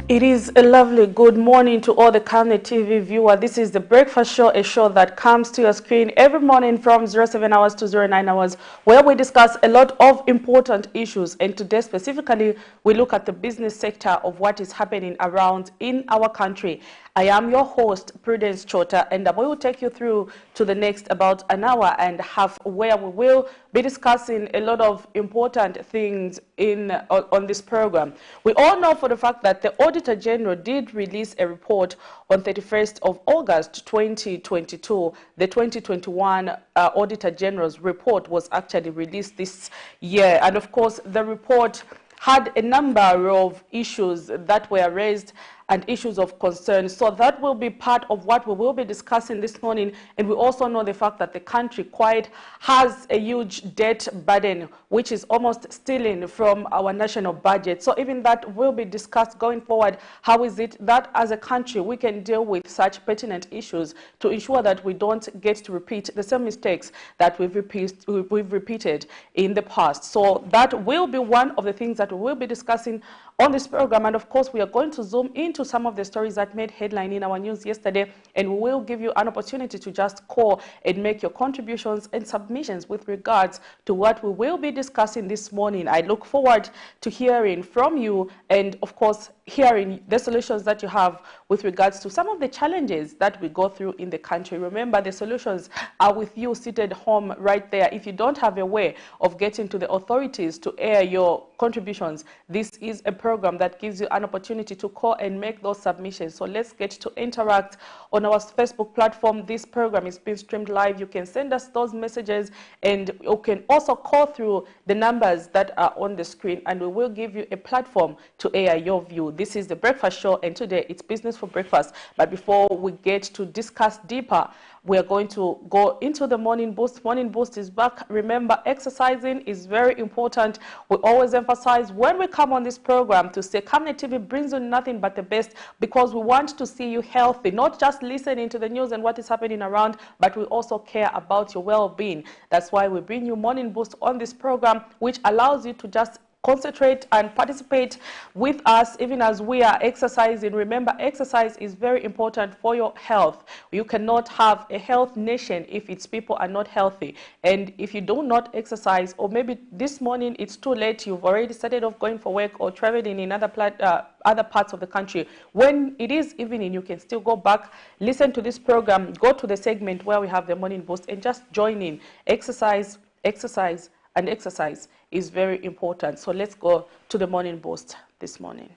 It is a lovely good morning to all the Camnet TV viewer. This is the Breakfast Show, a show that comes to your screen every morning from 07 hours to 09 hours, where we discuss a lot of important issues. And today specifically, we look at the business sector of what is happening around in our country. I am your host, Prudence Chota, and we will take you through to the next about an hour and a half, where we will be discussing a lot of important things on this program. We all know for the fact that the Auditor General did release a report on 31st of August 2022. The 2021 Auditor General's report was actually released this year. And of course, the report had a number of issues that were raised and issues of concern. So that will be part of what we will be discussing this morning. And we also know the fact that the country quite has a huge debt burden, which is almost stealing from our national budget. So even that will be discussed going forward. How is it that as a country we can deal with such pertinent issues to ensure that we don't get to repeat the same mistakes that we've repeated in the past? So that will be one of the things that we will be discussing on this program. And of course, we are going to zoom into some of the stories that made headline in our news yesterday, and we will give you an opportunity to just call and make your contributions and submissions with regards to what we will be discussing this morning. I look forward to hearing from you and, of course, hearing the solutions that you have with regards to some of the challenges that we go through in the country. Remember, the solutions are with you seated home right there. If you don't have a way of getting to the authorities to air your contributions, this is a program that gives you an opportunity to call and make those submissions. So let's get to interact on our Facebook platform. This program is being streamed live. You can send us those messages, and you can also call through the numbers that are on the screen, and we will give you a platform to air your view. This is the Breakfast Show, and today it's Business for Breakfast. But before we get to discuss deeper, we are going to go into the Morning Boost. Morning Boost is back. Remember, exercising is very important. We always emphasize when we come on this program to say Camnet TV brings you nothing but the best, because we want to see you healthy, not just listening to the news and what is happening around, but we also care about your well-being. That's why we bring you Morning Boost on this program, which allows you to just concentrate and participate with us even as we are exercising. Remember, exercise is very important for your health. You cannot have a health nation if its people are not healthy. And if you do not exercise, or maybe this morning it's too late, you've already started off going for work or traveling in other parts of the country, when it is evening, you can still go back, listen to this program, go to the segment where we have the Morning Boost, and just join in. Exercise, exercise, and exercise is very important. So let's go to the Morning Boost this morning.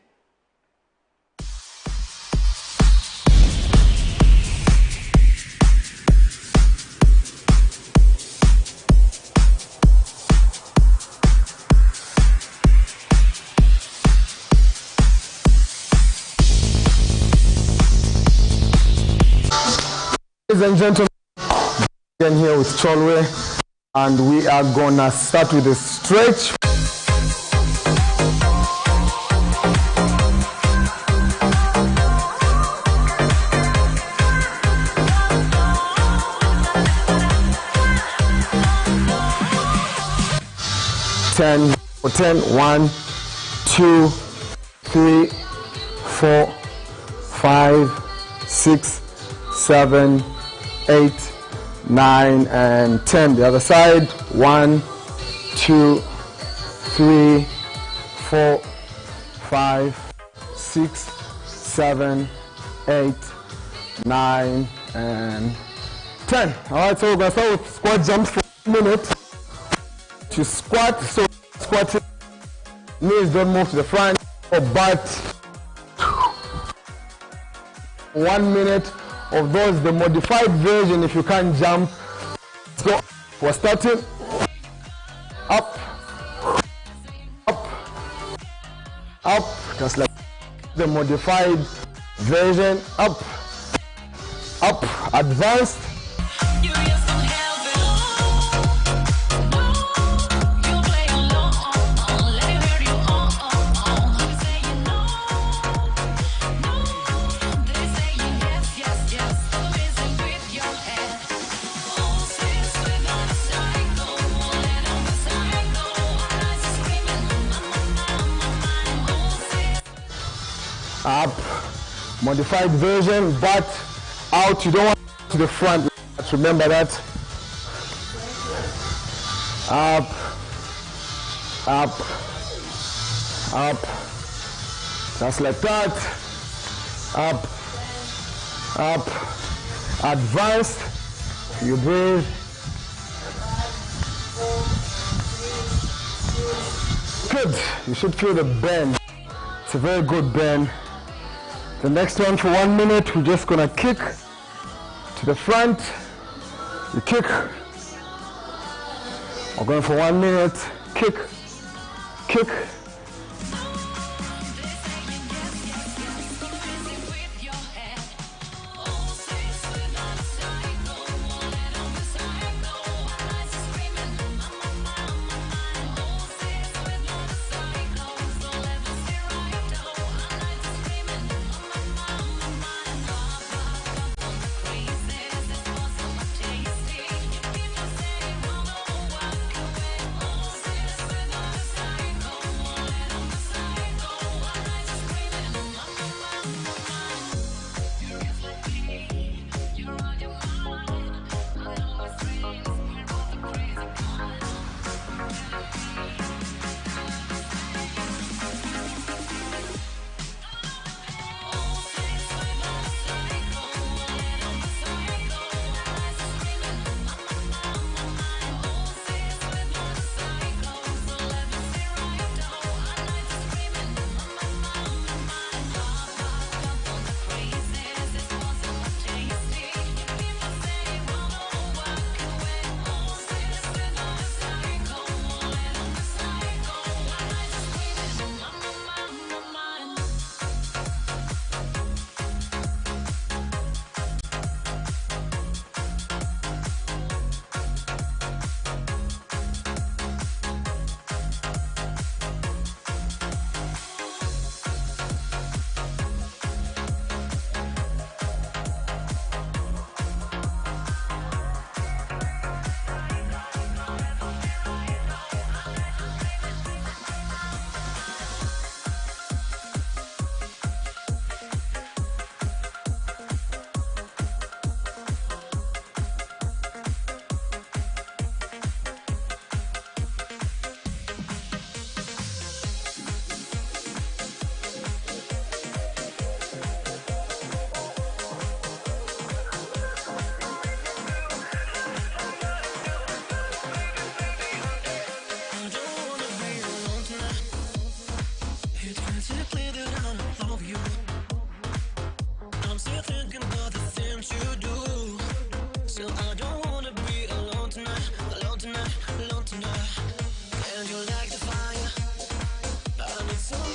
Ladies and gentlemen, again here with Cholwe, and we are gonna start with a stretch. Ten for 10. 1, 2, 3, 4, 5, 6, 7, 8, 9, and 10. The other side. 1, 2, 3, 4, 5, 6, 7, 8, 9, and 10. All right, so we're gonna start with squat jumps for a minute. To squat, so squat, knees don't move to the front or butt. 1 minute of those, the modified version if you can't jump. So we're starting up, up, up, just like the modified version. Up, up, advanced. up, modified version, but out. You don't want to the front. Let's remember that. Up, up, up, just like that. Up, up, advanced. You breathe. Good. You should feel the bend. It's a very good bend. The next one for 1 minute, we're just gonna kick to the front. You kick. We're going for 1 minute. Kick, kick.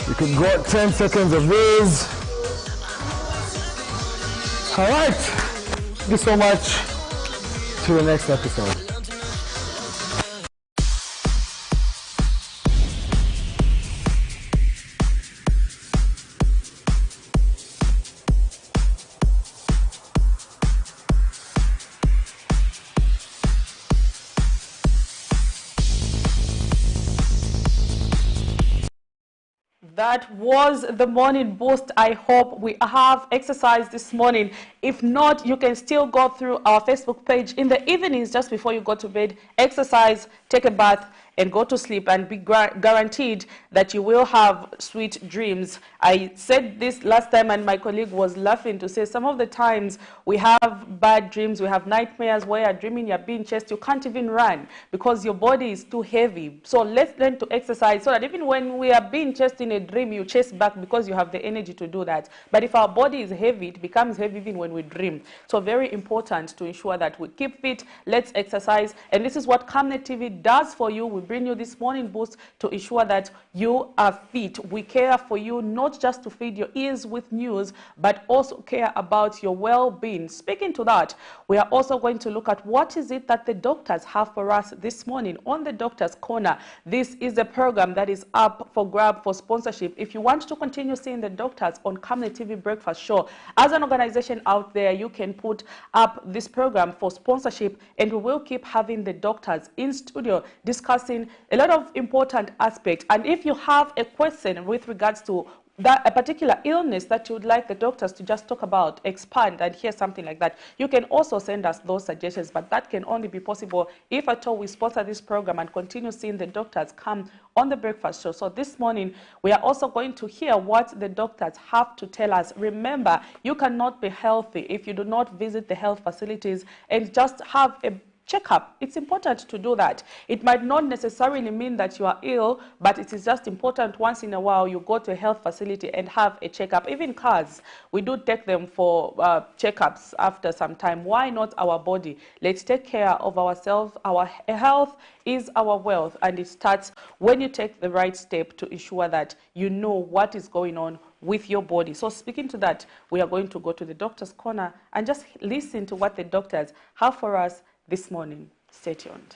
You can go 10 seconds of this. All right. Thank you so much. To the next episode. That was the morning boost. I hope we have exercised this morning. If not, you can still go through our Facebook page in the evenings just before you go to bed, exercise, take a bath, and go to sleep, and be guaranteed that you will have sweet dreams. I said this last time and my colleague was laughing to say some of the times we have bad dreams, we have nightmares where you're dreaming you're being chased, you can't even run because your body is too heavy. So let's learn to exercise so that even when we are being chased in a dream, you chase back because you have the energy to do that. But if our body is heavy, it becomes heavy even when we dream. So very important to ensure that we keep fit, let's exercise, and this is what Camnet TV does for you. We bring you this morning boost to ensure that you are fit. We care for you not just to feed your ears with news, but also care about your well-being. Speaking to that, we are also going to look at what is it that the doctors have for us this morning on the Doctor's Corner. This is a program that is up for grab for sponsorship. If you want to continue seeing the doctors on Camnet TV Breakfast Show, as an organization out there, you can put up this program for sponsorship, and we will keep having the doctors in studio discussing a lot of important aspects. And if you have a question with regards to that a particular illness that you would like the doctors to just talk about, expand, and hear something like that, you can also send us those suggestions. But that can only be possible if at all we sponsor this program and continue seeing the doctors come on the breakfast show. So this morning, we are also going to hear what the doctors have to tell us. Remember, you cannot be healthy if you do not visit the health facilities and just have a checkup. It's important to do that. It might not necessarily mean that you are ill, but it is just important once in a while you go to a health facility and have a checkup. Even cars, we do take them for checkups after some time. Why not our body? Let's take care of ourselves. Our health is our wealth, and it starts when you take the right step to ensure that you know what is going on with your body. So speaking to that, we are going to go to the doctor's corner and just listen to what the doctors have for us this morning. Stay tuned.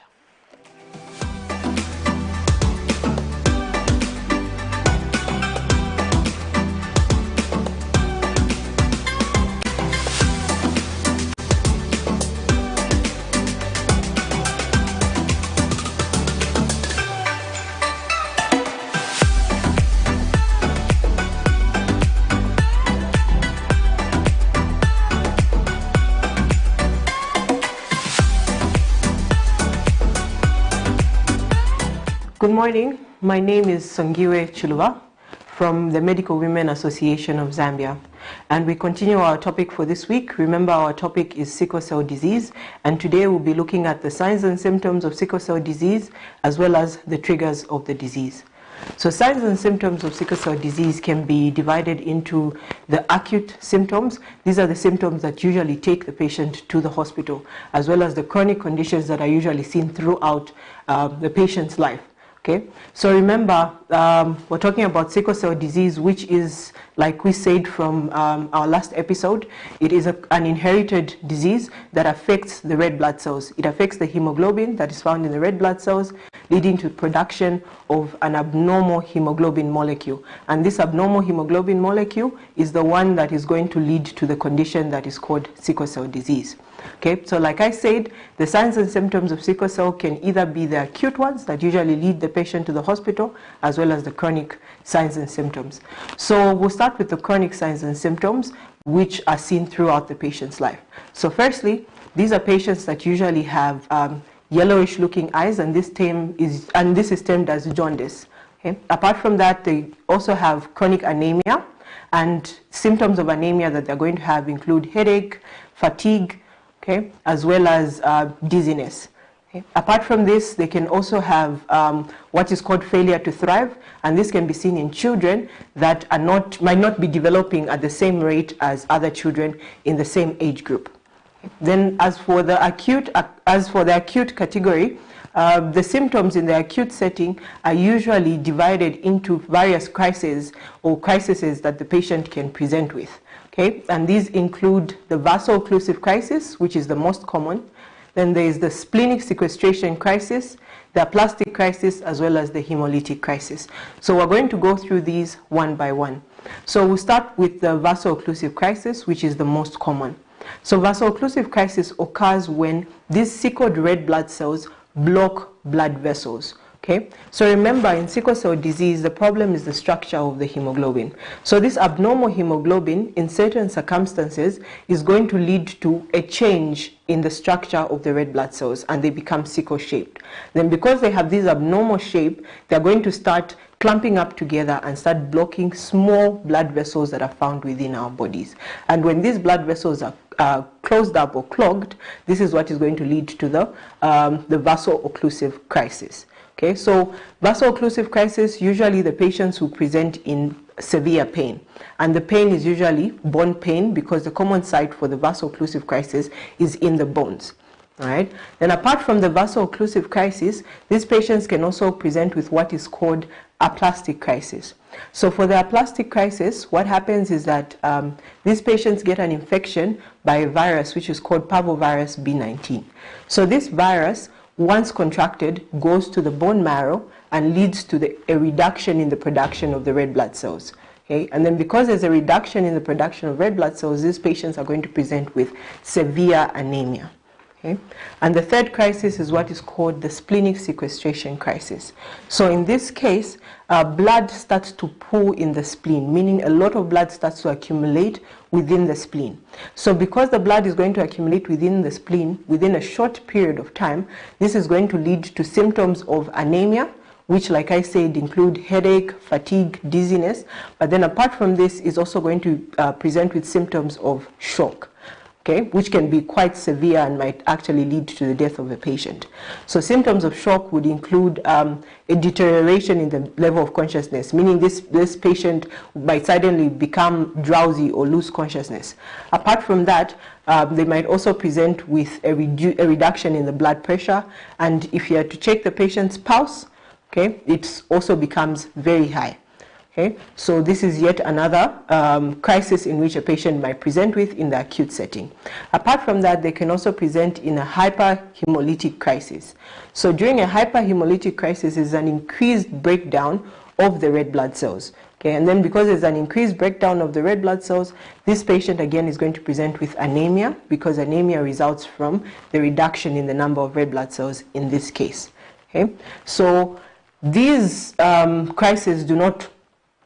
Good morning. My name is Songiwe Chuluba from the Medical Women Association of Zambia, and we continue our topic for this week. Remember, our topic is sickle cell disease, and today we'll be looking at the signs and symptoms of sickle cell disease as well as the triggers of the disease. So signs and symptoms of sickle cell disease can be divided into the acute symptoms. These are the symptoms that usually take the patient to the hospital, as well as the chronic conditions that are usually seen throughout the patient's life. Okay, so remember, we're talking about sickle cell disease, which is, like we said from our last episode, it is an inherited disease that affects the red blood cells. It affects the hemoglobin that is found in the red blood cells, leading to production of an abnormal hemoglobin molecule. And this abnormal hemoglobin molecule is the one that is going to lead to the condition that is called sickle cell disease. Okay, so like I said, the signs and symptoms of sickle cell can either be the acute ones that usually lead the patient to the hospital, as well as the chronic signs and symptoms. So we'll start with the chronic signs and symptoms, which are seen throughout the patient's life. So firstly, these are patients that usually have yellowish looking eyes, and this is termed as jaundice. Okay? Apart from that, they also have chronic anemia, and symptoms of anemia that they're going to have include headache, fatigue, okay, as well as dizziness. Okay. Apart from this, they can also have what is called failure to thrive, and this can be seen in children that might not be developing at the same rate as other children in the same age group. Okay. Then, as for the acute category, the symptoms in the acute setting are usually divided into various crises that the patient can present with. Okay, and these include the vaso-occlusive crisis, which is the most common. Then there is the splenic sequestration crisis, the aplastic crisis, as well as the hemolytic crisis. So we're going to go through these one by one. So we'll start with the vaso-occlusive crisis, which is the most common. So vaso-occlusive crisis occurs when these sickled red blood cells block blood vessels. Okay, so remember, in sickle cell disease, the problem is the structure of the hemoglobin. So this abnormal hemoglobin, in certain circumstances, is going to lead to a change in the structure of the red blood cells, and they become sickle-shaped. Then because they have this abnormal shape, they're going to start clumping up together and start blocking small blood vessels that are found within our bodies. And when these blood vessels are closed up or clogged, this is what is going to lead to the vaso-occlusive crisis. Okay, so vaso-occlusive crisis, usually the patients who present in severe pain, and the pain is usually bone pain, because the common site for the vaso-occlusive crisis is in the bones. All right. Then apart from the vaso-occlusive crisis, these patients can also present with what is called aplastic crisis. So for the aplastic crisis, what happens is that these patients get an infection by a virus which is called parvovirus B19. So this virus, once contracted, goes to the bone marrow and leads to a reduction in the production of the red blood cells. Okay? And then because there's a reduction in the production of red blood cells, these patients are going to present with severe anemia. Okay? And the third crisis is what is called the splenic sequestration crisis. So in this case, blood starts to pool in the spleen, meaning a lot of blood starts to accumulate within the spleen. So because the blood is going to accumulate within the spleen within a short period of time, this is going to lead to symptoms of anemia, which, like I said, include headache, fatigue, dizziness. But then apart from this, is also going to present with symptoms of shock. Okay, which can be quite severe and might actually lead to the death of a patient. So symptoms of shock would include a deterioration in the level of consciousness, meaning this patient might suddenly become drowsy or lose consciousness. Apart from that, they might also present with a reduction in the blood pressure, and if you are to check the patient's pulse, okay, it also becomes very high. Okay, so this is yet another crisis in which a patient might present with in the acute setting. Apart from that, they can also present in a hyperhemolytic crisis. So during a hyperhemolytic crisis is an increased breakdown of the red blood cells. Okay, and then because there's an increased breakdown of the red blood cells, this patient again is going to present with anemia, because anemia results from the reduction in the number of red blood cells in this case. Okay, so these crises do not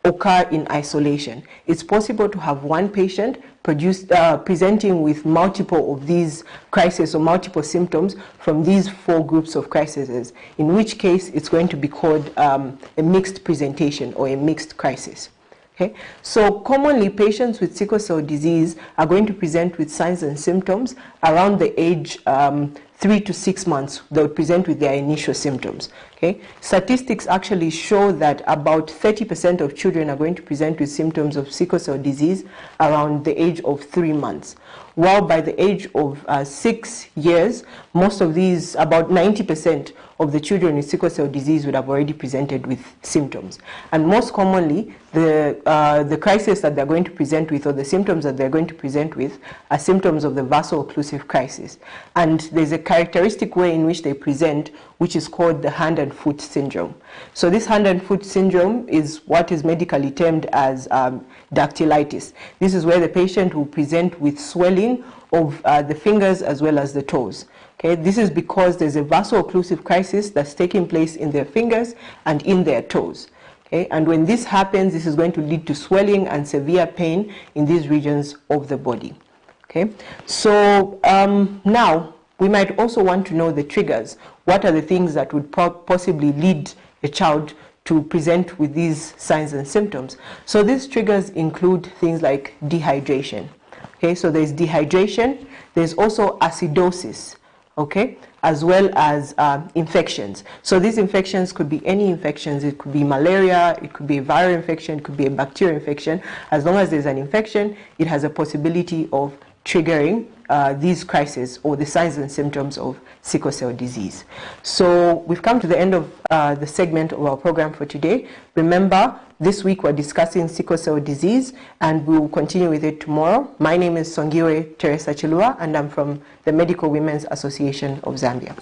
occur in isolation. It's possible to have one patient presenting with multiple of these crises or multiple symptoms from these 4 groups of crises, in which case it's going to be called a mixed presentation or a mixed crisis. Okay? So commonly patients with sickle cell disease are going to present with signs and symptoms around the age 3 to 6 months. They will present with their initial symptoms. Okay? Statistics actually show that about 30% of children are going to present with symptoms of sickle cell disease around the age of 3 months. While by the age of 6 years, most of these, about 90% of the children with sickle cell disease would have already presented with symptoms. And most commonly, the crisis that they're going to present with, or the symptoms that they're going to present with, are symptoms of the vaso-occlusive crisis. And there's a characteristic way in which they present, which is called the hand and foot syndrome. So this hand and foot syndrome is what is medically termed as dactylitis. This is where the patient will present with swelling of the fingers as well as the toes. Okay, this is because there's a vaso-occlusive crisis that's taking place in their fingers and in their toes. Okay, and when this happens, this is going to lead to swelling and severe pain in these regions of the body. Okay, so now we might also want to know the triggers. What are the things that would possibly lead a child to present with these signs and symptoms? So these triggers include things like dehydration. Okay, so there's dehydration, there's also acidosis, okay, as well as infections. So these infections could be any infections. It could be malaria, it could be a viral infection, it could be a bacterial infection. As long as there's an infection, it has a possibility of triggering these crises or the signs and symptoms of sickle cell disease. So we've come to the end of the segment of our program for today. Remember, this week we're discussing sickle cell disease, and we will continue with it tomorrow. My name is Songiwe Teresa Chilua, and I'm from the Medical Women's Association of Zambia.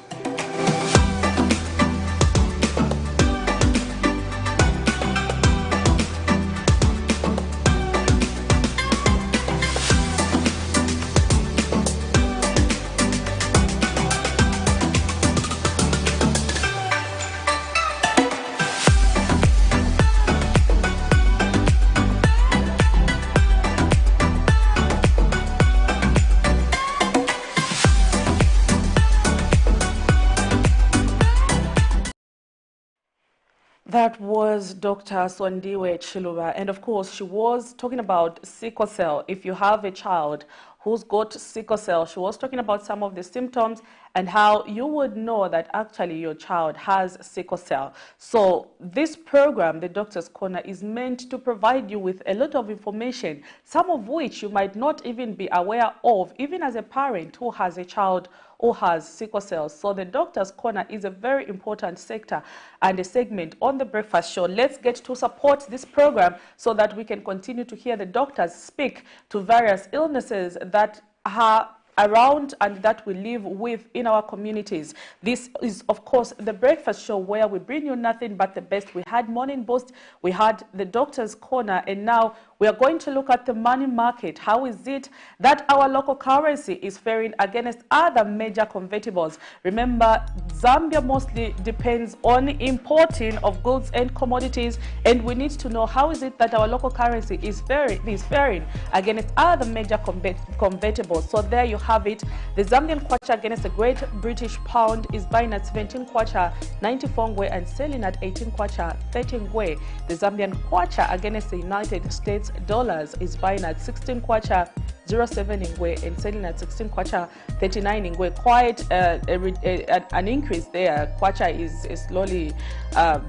That was Dr. Sondiwe Chiluba, and of course she was talking about sickle cell. If you have a child who's got sickle cell, she was talking about some of the symptoms and how you would know that actually your child has sickle cell. So this program, the Doctor's Corner, is meant to provide you with a lot of information, some of which you might not even be aware of, even as a parent who has a child who has sickle cell. So the Doctor's Corner is a very important sector and a segment on the breakfast show. Let's get to support this program so that we can continue to hear the doctors speak to various illnesses that are around and that we live with in our communities. This is, of course, the breakfast show where we bring you nothing but the best. We had Morning Boost, we had the Doctor's Corner, and now we are going to look at the money market. How is it that our local currency is faring against other major convertibles? Remember, Zambia mostly depends on importing of goods and commodities, and we need to know how is it that our local currency is faring against other major convertibles. So there you have it. The Zambian kwacha against the Great British Pound is buying at 17 kwacha 94 ngwe and selling at 18 kwacha 13 ngwe. The Zambian kwacha against the United States dollars is buying at 16 kwacha 07 ngwe and selling at 16 kwacha 39 ngwe. Quite an increase there. Kwacha is slowly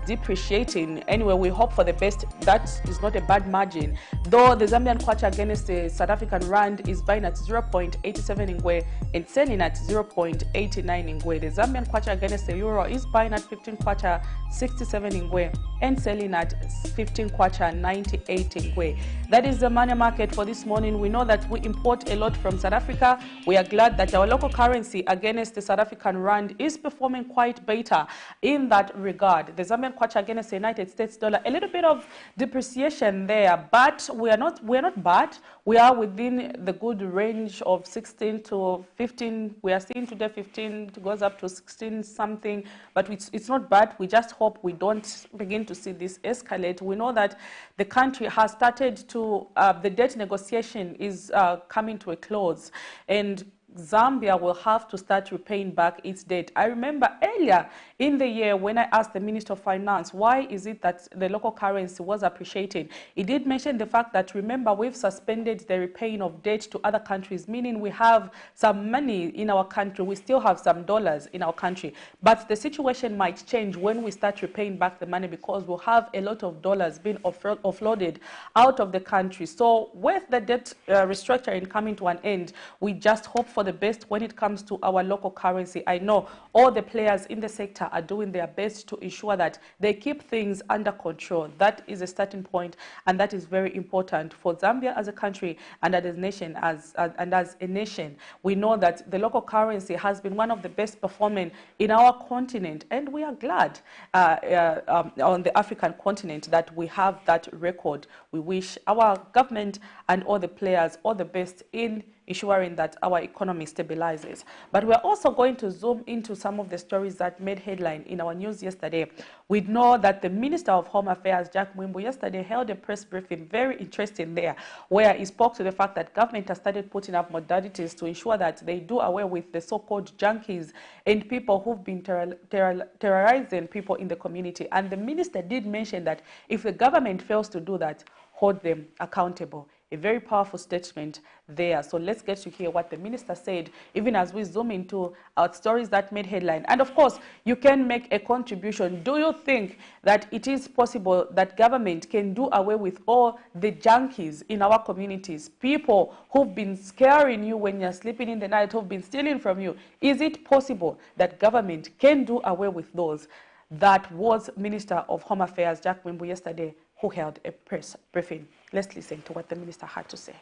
depreciating. Anyway, we hope for the best. That is not a bad margin. Though the Zambian kwacha against the South African rand is buying at 0.87 ngwe and selling at 0.89 ngwe. The Zambian kwacha against the euro is buying at 15 kwacha 67 ngwe and selling at 15 kwacha 98 ngwe. That is the money market for this morning. We know that we import a lot from South Africa. We are glad that our local currency against the South African rand is performing quite better in that regard. The Zambian kwacha against the United States dollar, a little bit of depreciation there, but we are not bad. We are within the good range of 16 to 15. We are seeing today 15 goes up to 16 something, but it's not bad. We just hope we don't begin to see this escalate. We know that the country has started to, the debt negotiation is coming to a close, and Zambia will have to start repaying back its debt. I remember earlier in the year when I asked the Minister of Finance, why is it that the local currency was appreciating? He did mention the fact that, remember, we've suspended the repaying of debt to other countries, meaning we have some money in our country. We still have some dollars in our country. But the situation might change when we start repaying back the money, because we'll have a lot of dollars being offloaded out of the country. So with the debt restructuring coming to an end, we just hope for the best when it comes to our local currency. I know all the players in the sector are doing their best to ensure that they keep things under control. That is a starting point, and that is very important for Zambia as a country and as a nation. As a nation, we know that the local currency has been one of the best performing in our continent, and we are glad on the African continent that we have that record. We wish our government and all the players all the best in ensuring that our economy stabilizes. But we're also going to zoom into some of the stories that made headline in our news yesterday. We know that the Minister of Home Affairs, Jack Mwimbu, yesterday held a press briefing, very interesting there, where he spoke to the fact that government has started putting up modalities to ensure that they do away with the so-called junkies and people who've been terrorizing people in the community. And the minister did mention that if the government fails to do that, hold them accountable. A very powerful statement there. So let's get to hear what the minister said, even as we zoom into our stories that made headline. And of course, you can make a contribution. Do you think that it is possible that government can do away with all the junkies in our communities, people who've been scaring you when you're sleeping in the night, who've been stealing from you? Is it possible that government can do away with those? That was Minister of Home Affairs, Jack Mwimbu, yesterday, who held a press briefing. Let's listen to what the minister had to say.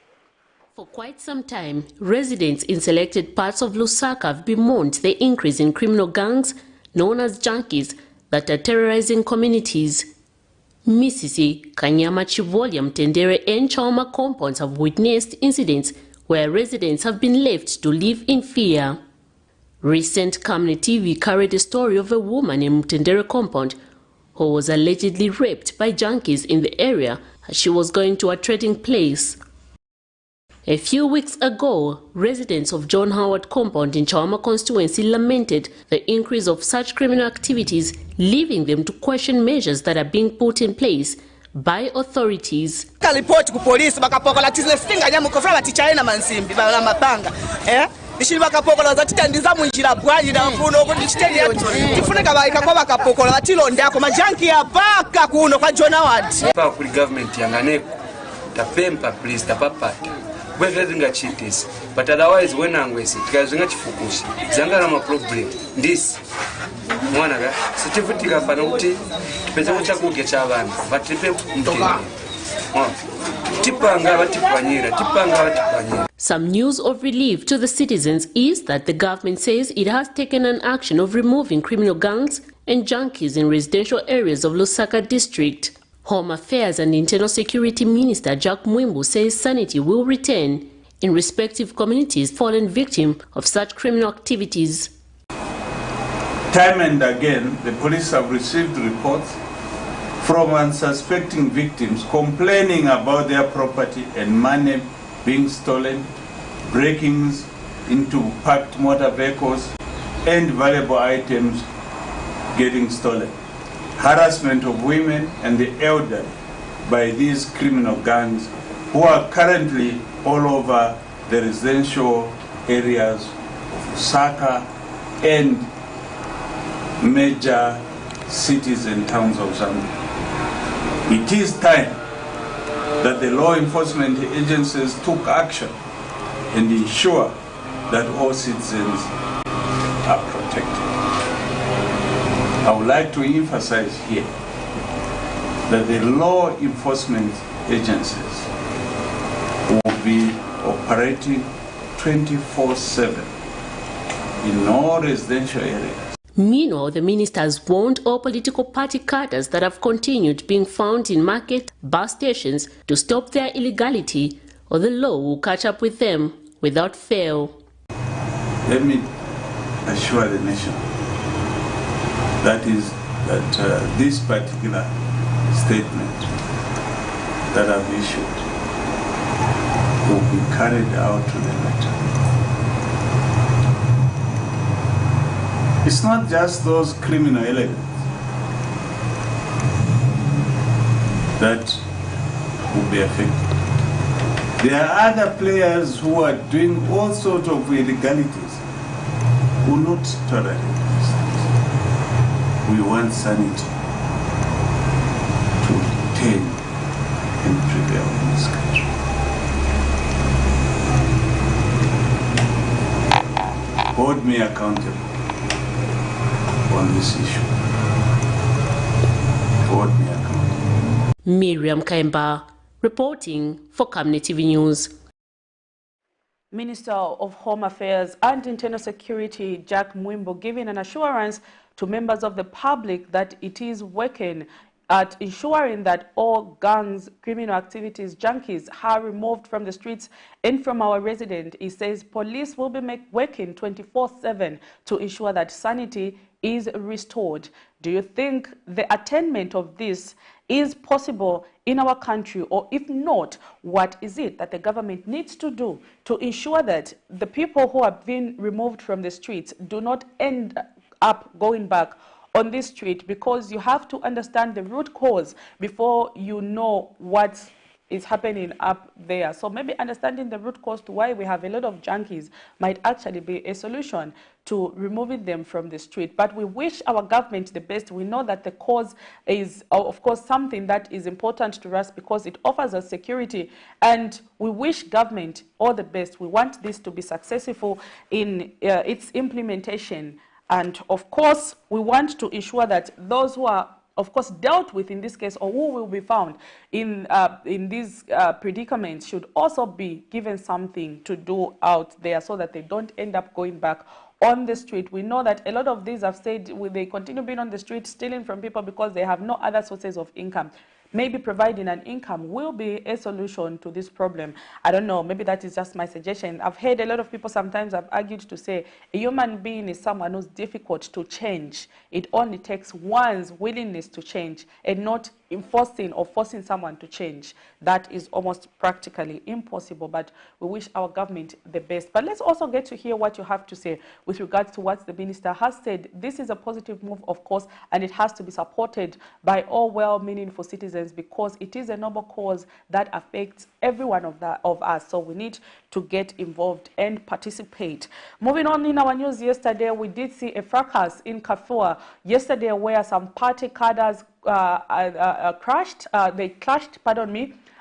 For quite some time, residents in selected parts of Lusaka have bemoaned the increase in criminal gangs known as junkies that are terrorizing communities. Misisi, Kanyama, Chivolya, Mtendere and Chauma compounds have witnessed incidents where residents have been left to live in fear. Recent Camnet TV carried a story of a woman in Mtendere compound who was allegedly raped by junkies in the area as she was going to a trading place. A few weeks ago, residents of John Howard compound in Chawama constituency lamented the increase of such criminal activities, leaving them to question measures that are being put in place by authorities. Report to police bakapokola tizefinga nyamukofra batichaye na mansimbi bala mapanga ishiri bakapokola zatitandiza munjira bwanyi na mfuno okudichiteli tifuneka baika kwa bakapokola batilonda ko majanki apaka kuno kwa John Howard pa kuli government yanganeko tapempa please tapapata bwezinga chitisi, but otherwise when angwese tikazinga chifukushi zanga na problem ndisi mwana ga sitifutika pana kuti peza kuchakuge chavana batipe mtoka tipanga batipanyira. Some news of relief to the citizens is that the government says it has taken an action of removing criminal gangs and junkies in residential areas of Lusaka district. Home Affairs and Internal Security Minister Jack Mwimbu says sanity will return in respective communities fallen victim of such criminal activities. Time and again, the police have received reports from unsuspecting victims complaining about their property and money being stolen, break-ins into parked motor vehicles, and valuable items getting stolen. Harassment of women and the elderly by these criminal gangs who are currently all over the residential areas of Lusaka and major cities and towns of Zambia. It is time that the law enforcement agencies took action and ensure that all citizens are protected. I would like to emphasize here that the law enforcement agencies will be operating 24/7 in all residential areas. Meanwhile, the minister has warned all political party cadres that have continued being found in market bus stations to stop their illegality, or the law will catch up with them without fail. Let me assure the nation that this particular statement that I've issued will be carried out to the letter. It's not just those criminal elements that will be affected. There are other players who are doing all sorts of illegalities who will not tolerate this. We want sanity to retain and prevail in this country. Hold me accountable on this issue. Hold me accountable. Miriam Kaimba, reporting for Camnet TV News. Minister of Home Affairs and Internal Security Jack Mwimbu giving an assurance to members of the public that it is working at ensuring that all gangs, criminal activities, junkies are removed from the streets and from our residents. He says police will be working 24/7 to ensure that sanity is restored. Do you think the attainment of this is possible in our country, or if not, what is it that the government needs to do to ensure that the people who have been removed from the streets do not end up going back on this street? Because you have to understand the root cause before you know what is happening up there. So maybe understanding the root cause to why we have a lot of junkies might actually be a solution to removing them from the street. But we wish our government the best. We know that the cause is, of course, something that is important to us because it offers us security, and we wish government all the best. We want this to be successful in its implementation. And of course, we want to ensure that those who are, of course, dealt with in this case, or who will be found in these predicaments, should also be given something to do out there so that they don't end up going back on the street. We know that a lot of these have said they continue being on the street, stealing from people because they have no other sources of income. Maybe providing an income will be a solution to this problem. I don't know, maybe that is just my suggestion. I've heard a lot of people sometimes have argued to say a human being is someone who's difficult to change. It only takes one's willingness to change and not enforcing or forcing someone to change. That is almost practically impossible, but we wish our government the best. But let's also get to hear what you have to say with regards to what the minister has said. This is a positive move, of course, and it has to be supported by all well-meaningful citizens because it is a noble cause that affects every one of us. So we need to get involved and participate. Moving on in our news yesterday, we did see a fracas in Kafua yesterday where some party cadres clashed,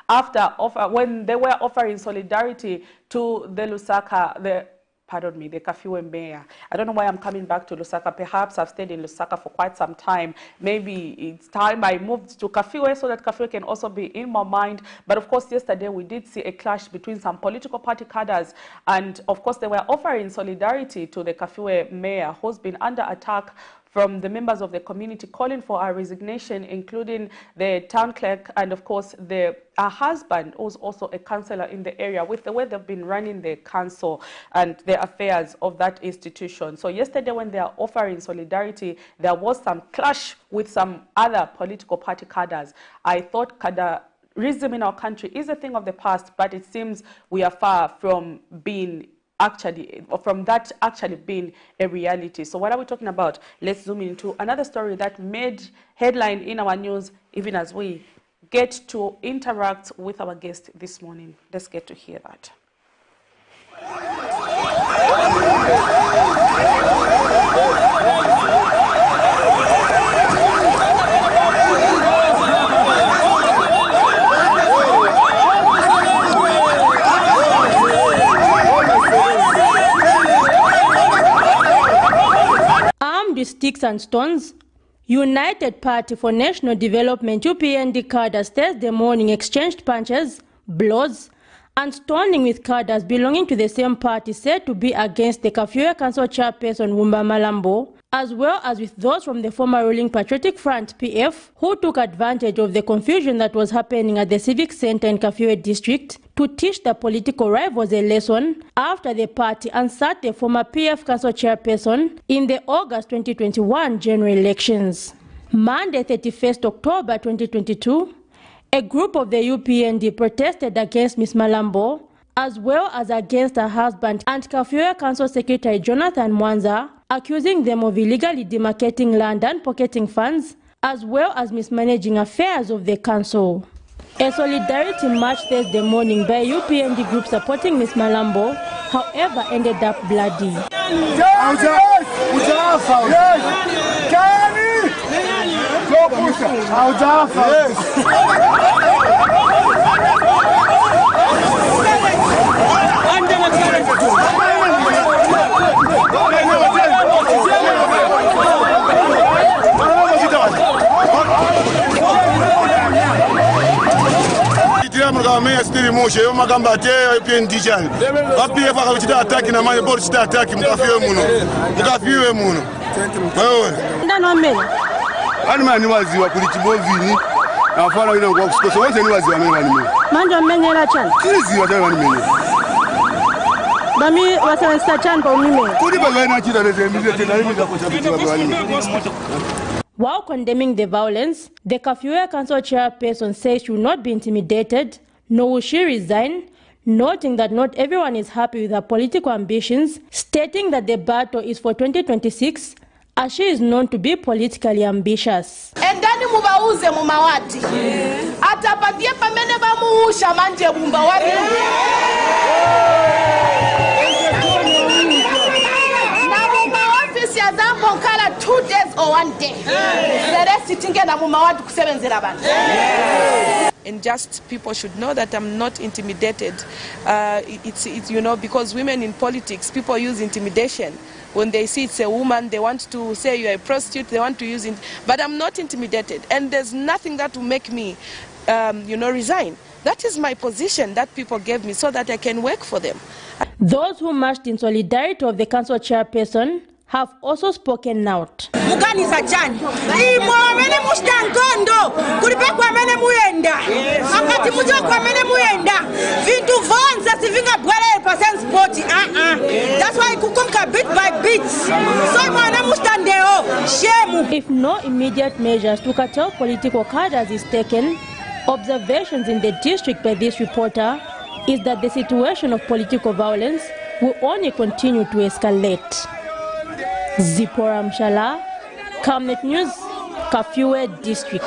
after when they were offering solidarity to the Lusaka, the Kafue mayor. I don't know why I'm coming back to Lusaka. Perhaps I've stayed in Lusaka for quite some time. Maybe it's time I moved to Kafue so that Kafue can also be in my mind. But of course, yesterday we did see a clash between some political party cadres, and of course they were offering solidarity to the Kafue mayor, who's been under attack from the members of the community calling for her resignation, including the town clerk and, of course, her husband, who's also a councillor in the area, with the way they've been running the council and the affairs of that institution. So yesterday, when they are offering solidarity, there was some clash with some other political party cadres. I thought cadreism in our country is a thing of the past, but it seems we are far from being that actually being a reality. So what are we talking about? Let's zoom into another story that made headline in our news, even as we get to interact with our guest this morning. Let's get to hear that. With sticks and stones, United Party for National Development UPND cadres Thursday morning exchanged punches, blows, and stoning with cadres belonging to the same party said to be against the Kafue Council chairperson Wumba Malambo, as well as with those from the former ruling Patriotic Front PF who took advantage of the confusion that was happening at the Civic Center in Kafue district to teach the political rivals a lesson after the party unseated the former PF Council chairperson in the August 2021 general elections. Monday 31st October 2022, a group of the UPND protested against Ms. Malambo, as well as against her husband and Kafue Council Secretary Jonathan Mwanza, accusing them of illegally demarcating land and pocketing funds, as well as mismanaging affairs of the council. A solidarity march Thursday morning by UPND group supporting Ms. Malambo, however, ended up bloody. While condemning the violence, the Kafue Council chairperson says she will not be intimidated, nor will she resign, noting that not everyone is happy with her political ambitions, stating that the battle is for 2026, as she is known to be politically ambitious. Endani mubauze mumawati. Atapatie pamene bamuusha manje bumba wati. Na bumba office ya zambo nkala 2 days or 1 day. The rest sitting na mumawati kusebenzela bantu. And just people should know that I'm not intimidated. It's you know, because women in politics, people use intimidation. When they see it's a woman, they want to say you're a prostitute, they want to use it. But I'm not intimidated. And there's nothing that will make me, resign. That is my position that people gave me so that I can work for them. Those who marched in solidarity of the council chairperson have also spoken out. Muganiza chani. Imo mene mustangondo. Kulipekwa mene muenda. Akati mujo kwa mene muenda. Vintu vonza sivinga bwele percent sport. That's why kukumka bit by bit. So mwana mustandeo. Shemu. If no immediate measures to curtail political cadres is taken, observations in the district by this reporter is that the situation of political violence will only continue to escalate. Zipporah Mshala, Camnet News, Kafue District.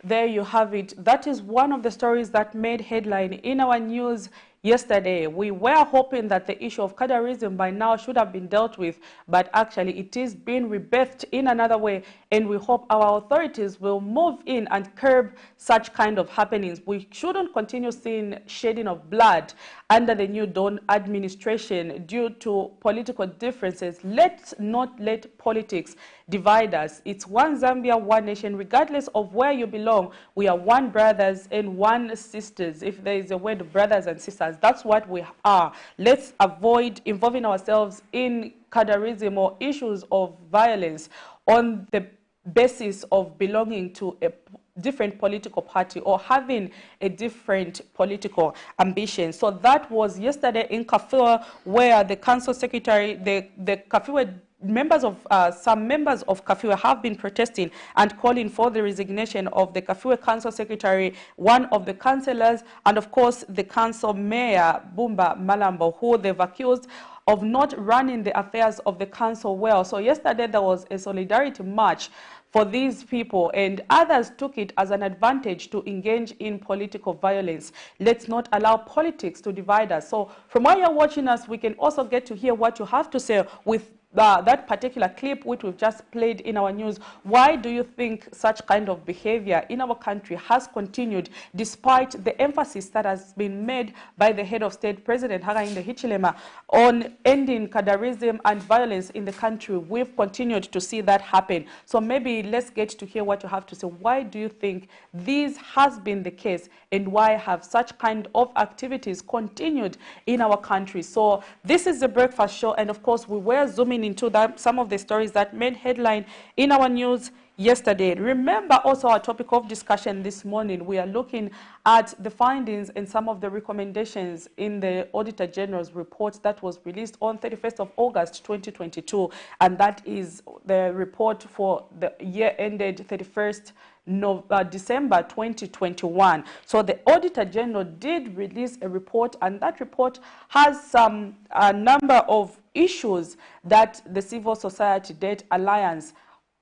There you have it. That is one of the stories that made headline in our news yesterday. We were hoping that the issue of cadarism by now should have been dealt with, but actually it is being rebirthed in another way, and we hope our authorities will move in and curb such kind of happenings. We shouldn't continue seeing shedding of blood under the new Dawn administration due to political differences. Let's not let politics divide us. It's one Zambia, one nation, regardless of where you belong. We are one brothers and one sisters. If there is a word of brothers and sisters, that's what we are. Let's avoid involving ourselves in cadarism or issues of violence on the basis of belonging to a different political party or having a different political ambition. So that was yesterday in Kafue, where the council secretary, the Kafue members of some members of Kafue have been protesting and calling for the resignation of the Kafue council secretary, one of the councillors, and of course the council mayor Bumba Malambo, who they've accused of not running the affairs of the council well. So yesterday there was a solidarity march for these people, and others took it as an advantage to engage in political violence. Let's not allow politics to divide us. So from while you're watching us, we can also get to hear what you have to say with that particular clip which we've just played in our news. Why do you think such kind of behavior in our country has continued despite the emphasis that has been made by the head of state, President Hakainde Hichilema, on ending cadarism and violence in the country? We've continued to see that happen. So maybe let's get to hear what you have to say. Why do you think this has been the case, and why have such kind of activities continued in our country? So this is the Breakfast Show, and of course we were zooming into some of the stories that made headline in our news yesterday. Remember also our topic of discussion this morning. We are looking at the findings and some of the recommendations in the Auditor General's report that was released on 31st of August 2022, and that is the report for the year ended 31st December 2021. So the Auditor General did release a report, and that report has some number of issues that the Civil Society Debt Alliance,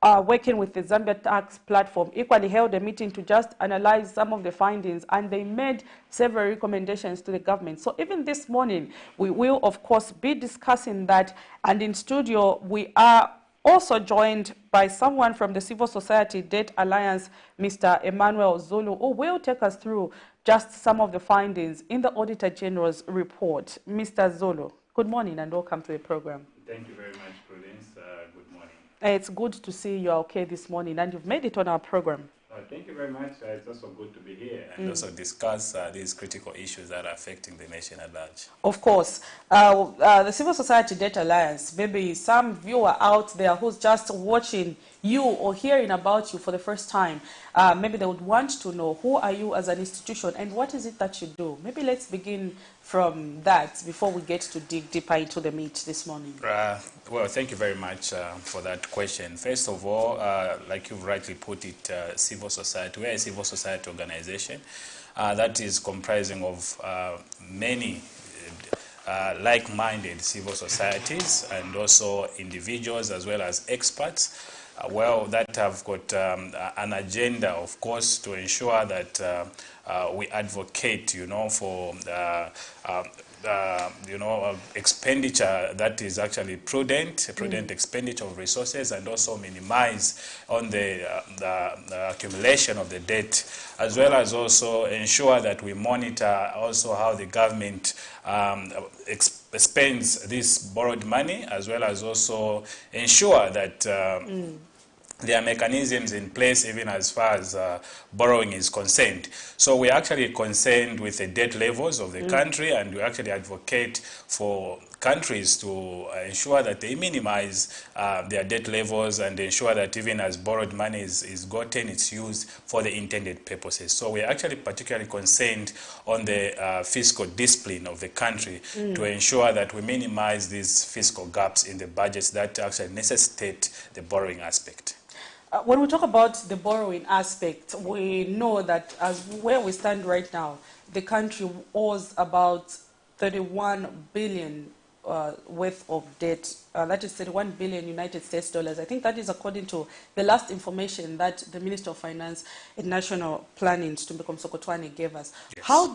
working with the Zambia Tax Platform, equally held a meeting to just analyze some of the findings, and they made several recommendations to the government. So even this morning, we will of course be discussing that, and in studio we are also joined by someone from the Civil Society Debt Alliance, Mr. Emmanuel Zulu, who will take us through just some of the findings in the Auditor General's report. Mr. Zulu, good morning and welcome to the program. Thank you very much, Prudence. Good morning. It's good to see you're okay this morning, and you've made it on our program. Thank you very much. It's also good to be here and also discuss these critical issues that are affecting the nation at large. Of course. The Civil Society Debt Alliance, maybe some viewer out there who's just watching you or hearing about you for the first time, maybe they would want to know, who are you as an institution and what is it that you do? Maybe let's begin from that before we get to dig deeper into the meat this morning. Well, thank you very much for that question. First of all, like you've rightly put it, civil society, we're a civil society organization that is comprising of many like-minded civil societies and also individuals as well as experts, that have got an agenda, of course, to ensure that we advocate, for expenditure that is actually prudent expenditure of resources, and also minimize on the accumulation of the debt, as well as also ensure that we monitor also how the government spends this borrowed money, as well as also ensure that there are mechanisms in place even as far as borrowing is concerned. So we're actually concerned with the debt levels of the country, and we actually advocate for countries to ensure that they minimize their debt levels and ensure that even as borrowed money is gotten, it's used for the intended purposes. So we're actually particularly concerned on the fiscal discipline of the country to ensure that we minimize these fiscal gaps in the budgets that actually necessitate the borrowing aspect. When we talk about the borrowing aspect, we know that as where we stand right now, the country owes about 31 billion worth of debt. That is 31 billion United States dollars. I think that is according to the last information that the Minister of Finance and National Planning, Tumbeko Msokotwane, gave us. Yes. How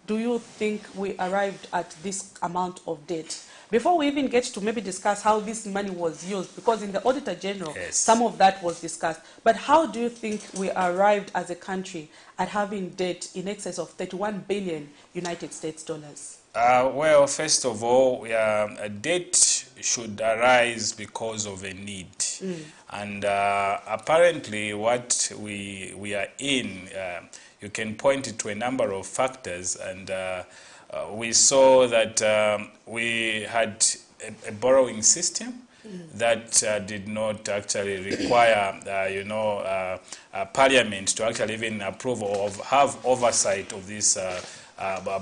do you think we arrived at this amount of debt? Before we even get to maybe discuss how this money was used, because in the Auditor General, yes, some of that was discussed. But how do you think we arrived as a country at having debt in excess of 31 billion United States dollars? Well, first of all, a debt should arise because of a need. And apparently what we are in, you can point it to a number of factors, and we saw that we had a borrowing system that did not actually require, Parliament to actually even approve or have oversight of this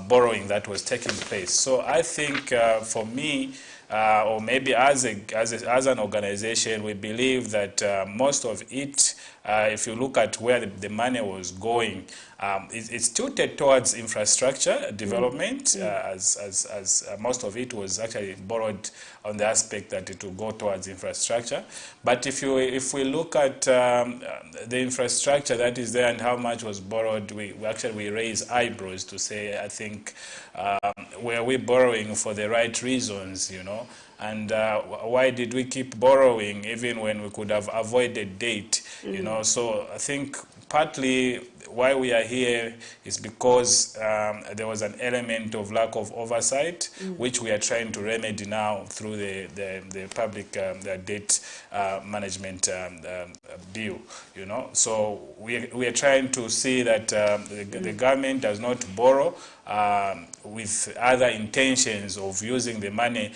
borrowing that was taking place. So I think for me, or maybe as an organization, we believe that most of it, if you look at where the money was going, it's tilted towards infrastructure development, as most of it was actually borrowed on the aspect that it will go towards infrastructure. But if we look at the infrastructure that is there and how much was borrowed, we raise eyebrows to say, I think, were we borrowing for the right reasons, you know? And why did we keep borrowing even when we could have avoided debt, you know? So I think partly why we are here is because there was an element of lack of oversight, which we are trying to remedy now through the public debt management bill, you know. So we are trying to see that the government does not borrow with other intentions of using the money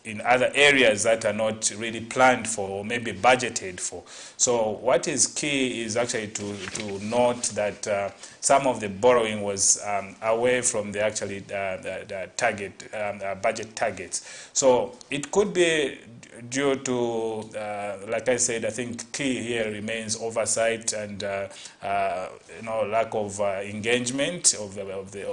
in other areas that are not really planned for or maybe budgeted for. So what is key is actually to note that some of the borrowing was away from the actually the target budget targets. So it could be due to, like I said, I think key here remains oversight and lack of engagement of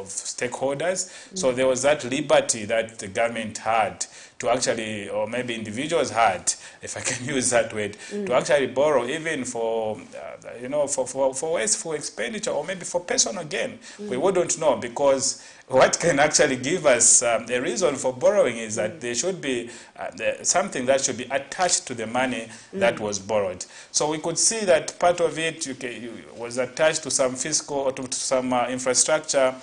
stakeholders. So there was that liberty that the government had to actually, or maybe individuals had, if I can use that word, to actually borrow even for, for wasteful expenditure or maybe for personal gain. We wouldn't know, because what can actually give us a reason for borrowing is that there should be something that should be attached to the money that was borrowed. So we could see that part of it was attached to some fiscal or to some infrastructure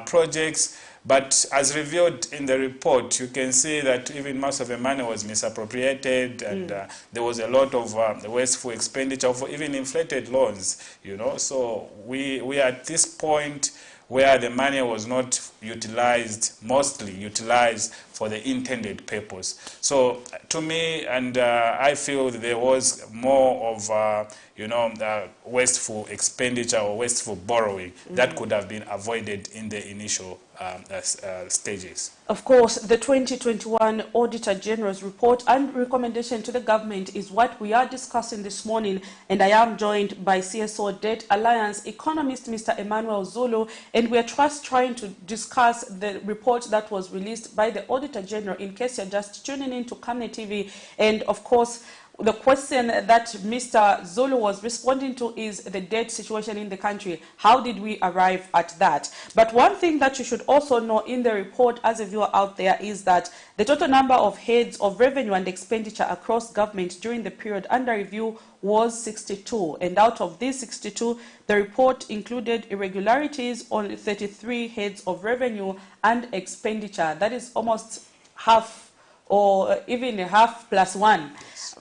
projects. But as revealed in the report, you can see that even most of the money was misappropriated, and there was a lot of wasteful expenditure of even inflated loans, you know. So we are at this point where the money was not mostly utilized for the intended purpose. So to me, and I feel that there was more of wasteful expenditure or wasteful borrowing that could have been avoided in the initial stages. Of course, the 2021 Auditor General's report and recommendation to the government is what we are discussing this morning, and I am joined by CSO Debt Alliance economist Mr. Emmanuel Zulu, and we are trying to discuss the report that was released by the Auditor General, in case you're just tuning in to Camnet TV. And of course, the question that Mr. Zulu was responding to is the debt situation in the country. How did we arrive at that? But one thing that you should also know in the report as a viewer out there is that the total number of heads of revenue and expenditure across government during the period under review was 62. And out of these 62, the report included irregularities on 33 heads of revenue and expenditure. That is almost half, or even a half plus one,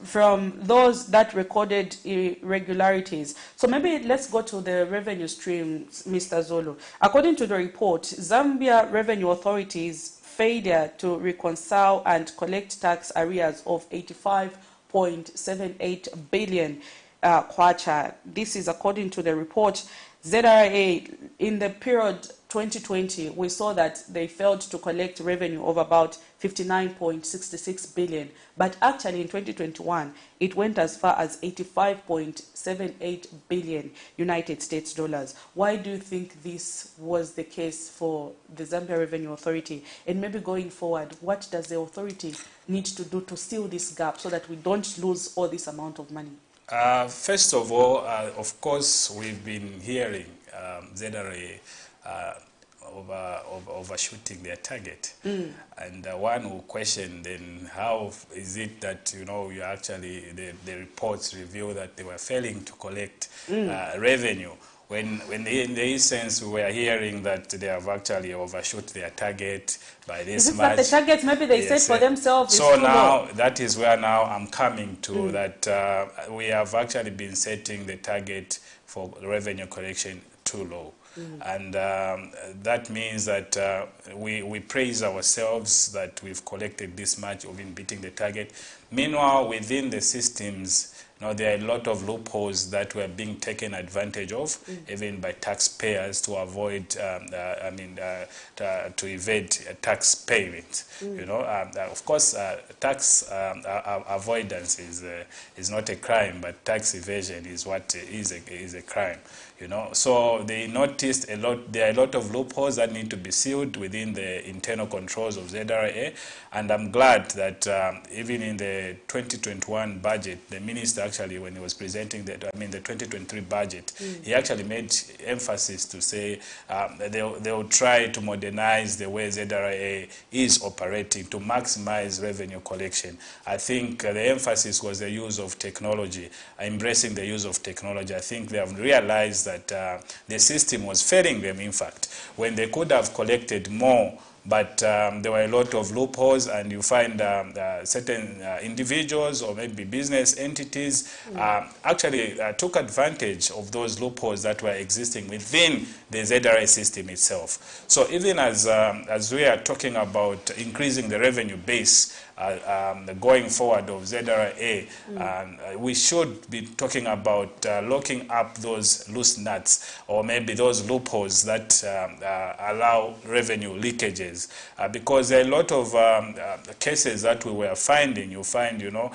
from those that recorded irregularities. So maybe let's go to the revenue streams, Mr. Zulu. According to the report, Zambia Revenue Authority's failure to reconcile and collect tax arrears of 85.78 billion kwacha. This is according to the report. ZRA in the period 2020, we saw that they failed to collect revenue of about 59.66 billion. But actually in 2021, it went as far as 85.78 billion United States dollars. Why do you think this was the case for the Zambia Revenue Authority? And maybe going forward, what does the authority need to do to seal this gap so that we don't lose all this amount of money? First of all, of course, we've been hearing ZRA overshooting their target. And one will question then, how is it that, you know, you actually, the reports reveal that they were failing to collect revenue, when in the instance we were hearing that they have actually overshot their target by this much. Is it that the target maybe they set for themselves? So now, that is where now I'm coming to, that we have actually been setting the target for revenue collection too low. And that means that we praise ourselves that we've collected this much, we've been beating the target. Meanwhile, within the systems, you know, there are a lot of loopholes that were being taken advantage of, even by taxpayers, to avoid, to evade tax payment. You know, of course, tax avoidance is not a crime, but tax evasion is what is a crime. You know, so they noticed a lot. There are a lot of loopholes that need to be sealed within the internal controls of ZRA, and I'm glad that even in the 2021 budget, the minister actually, when he was presenting the 2023 budget, he actually made emphasis to say they'll try to modernize the way ZRA is operating to maximize revenue collection. I think the emphasis was the use of technology, embracing the use of technology. I think they have realized that the system was failing them, in fact, when they could have collected more, but there were a lot of loopholes, and you find certain individuals or maybe business entities actually took advantage of those loopholes that were existing within the ZRA system itself. So even as we are talking about increasing the revenue base going forward of ZRA, we should be talking about locking up those loose nuts, or maybe those loopholes that allow revenue leakages. Because there are a lot of cases that we were finding. You find, you know,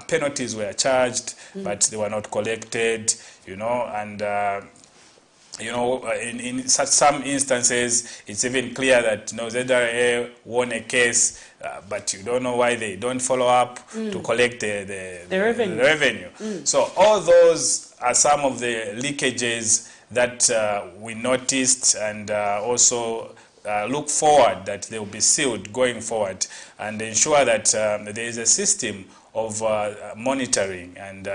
penalties were charged, but they were not collected, you know, and you know, in such some instances, it's even clear that, you know, ZRA won a case, but you don't know why they don't follow up to collect the revenue. So all those are some of the leakages that we noticed, and also look forward that they will be sealed going forward, and ensure that there is a system of monitoring and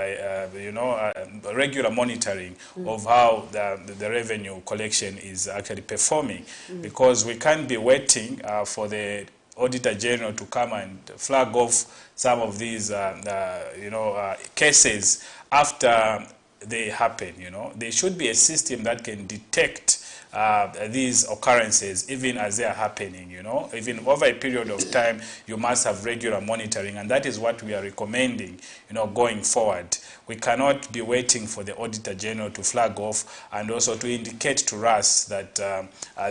regular monitoring of how the revenue collection is actually performing, because we can't be waiting for the Auditor General to come and flag off some of these cases after they happen. You know, there should be a system that can detect these occurrences even as they are happening. You know, even over a period of time, you must have regular monitoring, and that is what we are recommending, you know, going forward. We cannot be waiting for the Auditor General to flag off and also to indicate to us that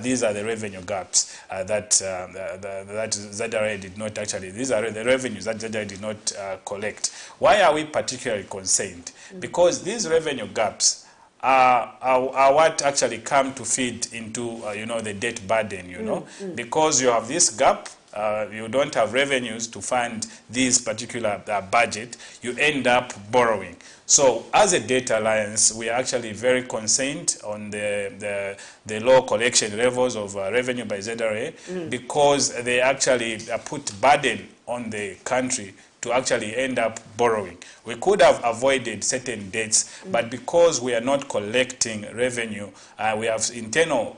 these are the revenue gaps that ZRA did not actually, these are the revenues that ZRA did not collect. Why are we particularly concerned? Because these revenue gaps are what actually come to feed into the debt burden, you know, because you have this gap. You don't have revenues to fund this particular budget, you end up borrowing. So as a debt alliance, we are actually very concerned on the low collection levels of revenue by ZRA, because they actually put burden on the country to actually end up borrowing. We could have avoided certain debts, but because we are not collecting revenue, we have internal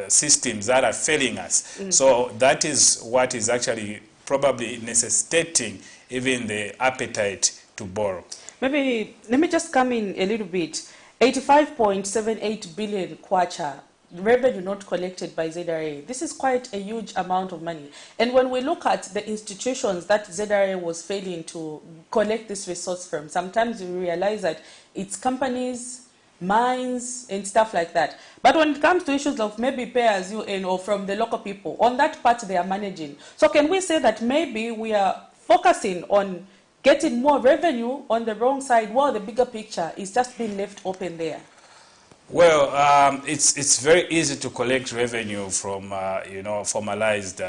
systems that are failing us. So that is what is actually probably necessitating even the appetite to borrow. Maybe let me just come in a little bit. 85.78 billion kwacha. Revenue not collected by ZRA. This is quite a huge amount of money. And when we look at the institutions that ZRA was failing to collect this resource from, sometimes we realize that it's companies, mines and stuff like that. But when it comes to issues of maybe pay as you earn or from the local people, on that part they are managing. So can we say that maybe we are focusing on getting more revenue on the wrong side while the bigger picture is just being left open there? Well, it's very easy to collect revenue from formalized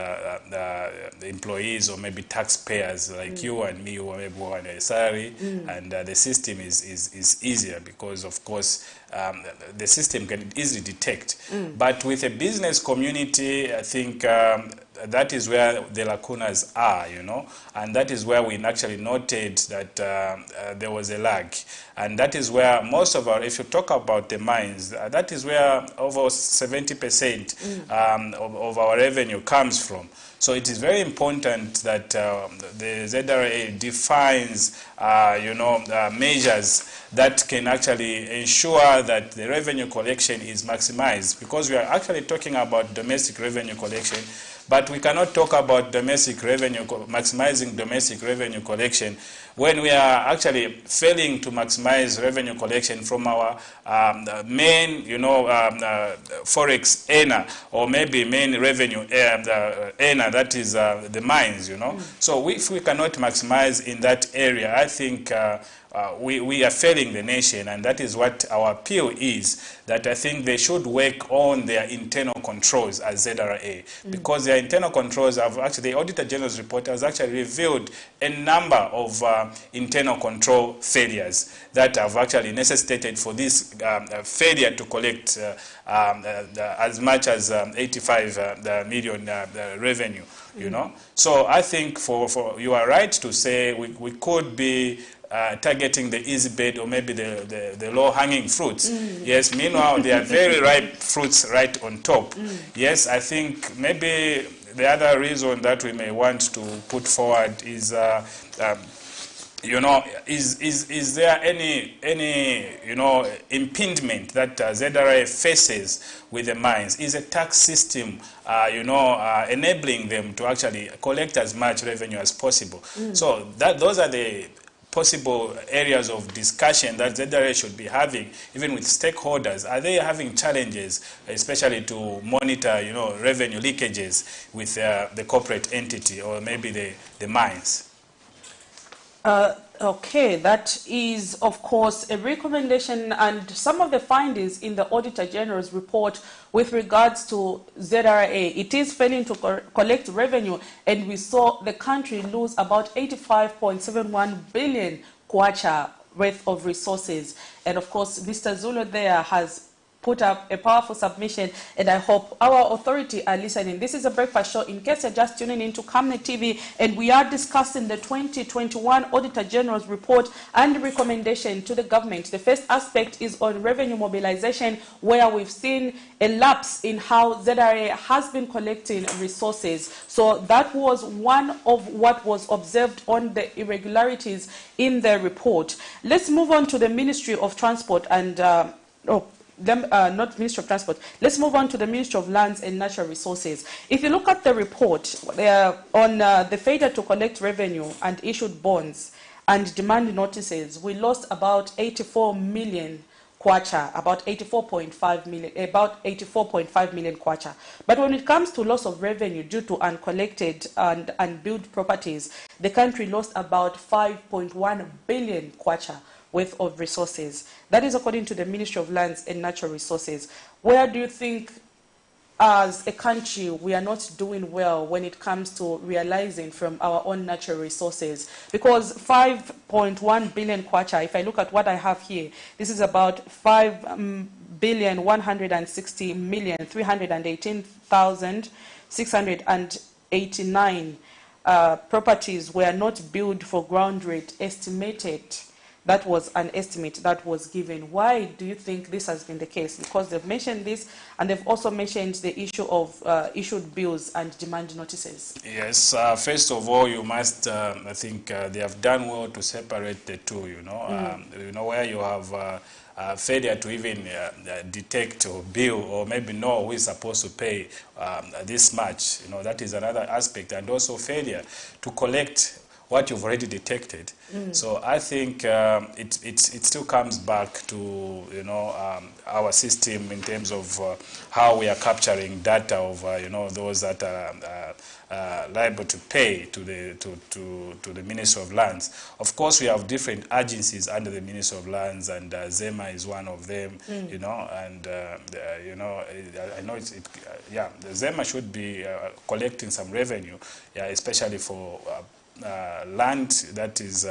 employees or maybe taxpayers like you and me who are maybe on a salary, and the system is easier because, of course, the system can easily detect. But with a business community, I think that is where the lacunas are, and that is where we actually noted that there was a lag. And that is where most of our, if you talk about the mines, that is where over 70% of our revenue comes from. So it is very important that the ZRA defines, measures that can actually ensure that the revenue collection is maximized, because we are actually talking about domestic revenue collection. But we cannot talk about domestic revenue, maximizing domestic revenue collection when we are actually failing to maximize revenue collection from our main, forex earner, or maybe main revenue earner, that is the mines, So if we cannot maximize in that area, I think we are failing the nation, and that is what our appeal is, that I think they should work on their internal controls as ZRA, because their internal controls have actually, the Auditor General's report has actually revealed a number of internal control failures that have actually necessitated for this failure to collect as much as 85 million revenue, So I think for you are right to say we could be targeting the easy bed or maybe the low-hanging fruits. Yes, meanwhile, there are very ripe fruits right on top. Yes, I think maybe the other reason that we may want to put forward is, is there any impediment that ZRA faces with the mines? Is a tax system, enabling them to actually collect as much revenue as possible? So those are the possible areas of discussion that ZRA should be having, even with stakeholders. Are they having challenges, especially to monitor, revenue leakages with the corporate entity or maybe the mines? Okay, that is, of course, a recommendation and some of the findings in the Auditor General's report with regards to ZRA. It is failing to collect revenue, and we saw the country lose about 85.71 billion kwacha worth of resources. And of course, Mr. Zulu there has put up a powerful submission, and I hope our authority are listening. This is a breakfast show. In case you're just tuning into Camnet TV, and we are discussing the 2021 Auditor General's report and recommendation to the government. The first aspect is on revenue mobilization, where we've seen a lapse in how ZRA has been collecting resources. So that was one of what was observed on the irregularities in the report. Let's move on to the Ministry of Transport and not Ministry of Transport. Let's move on to the Ministry of Lands and Natural Resources. If you look at the report on the failure to collect revenue and issued bonds and demand notices, we lost about 84 million kwacha, about 84.5 million kwacha. But when it comes to loss of revenue due to uncollected and unbilled properties, the country lost about 5.1 billion kwacha worth of resources. That is according to the Ministry of Lands and Natural Resources. Where do you think, as a country, we are not doing well when it comes to realizing from our own natural resources? Because 5.1 billion kwacha, if I look at what I have here, this is about 5,160,318,689 properties were not billed for ground rate estimated. That was an estimate that was given. Why do you think this has been the case? Because they've mentioned this, and they've also mentioned the issue of issued bills and demand notices. Yes, first of all, you must, I think they have done well to separate the two, where you have failure to even detect or bill or maybe know who is supposed to pay this much. That is another aspect, and also failure to collect what you've already detected. So I think it still comes back to our system in terms of how we are capturing data of those that are liable to pay to the Ministry of Lands. Of course, we have different agencies under the Ministry of Lands, and ZEMA is one of them. And I know the ZEMA should be collecting some revenue, especially for land that is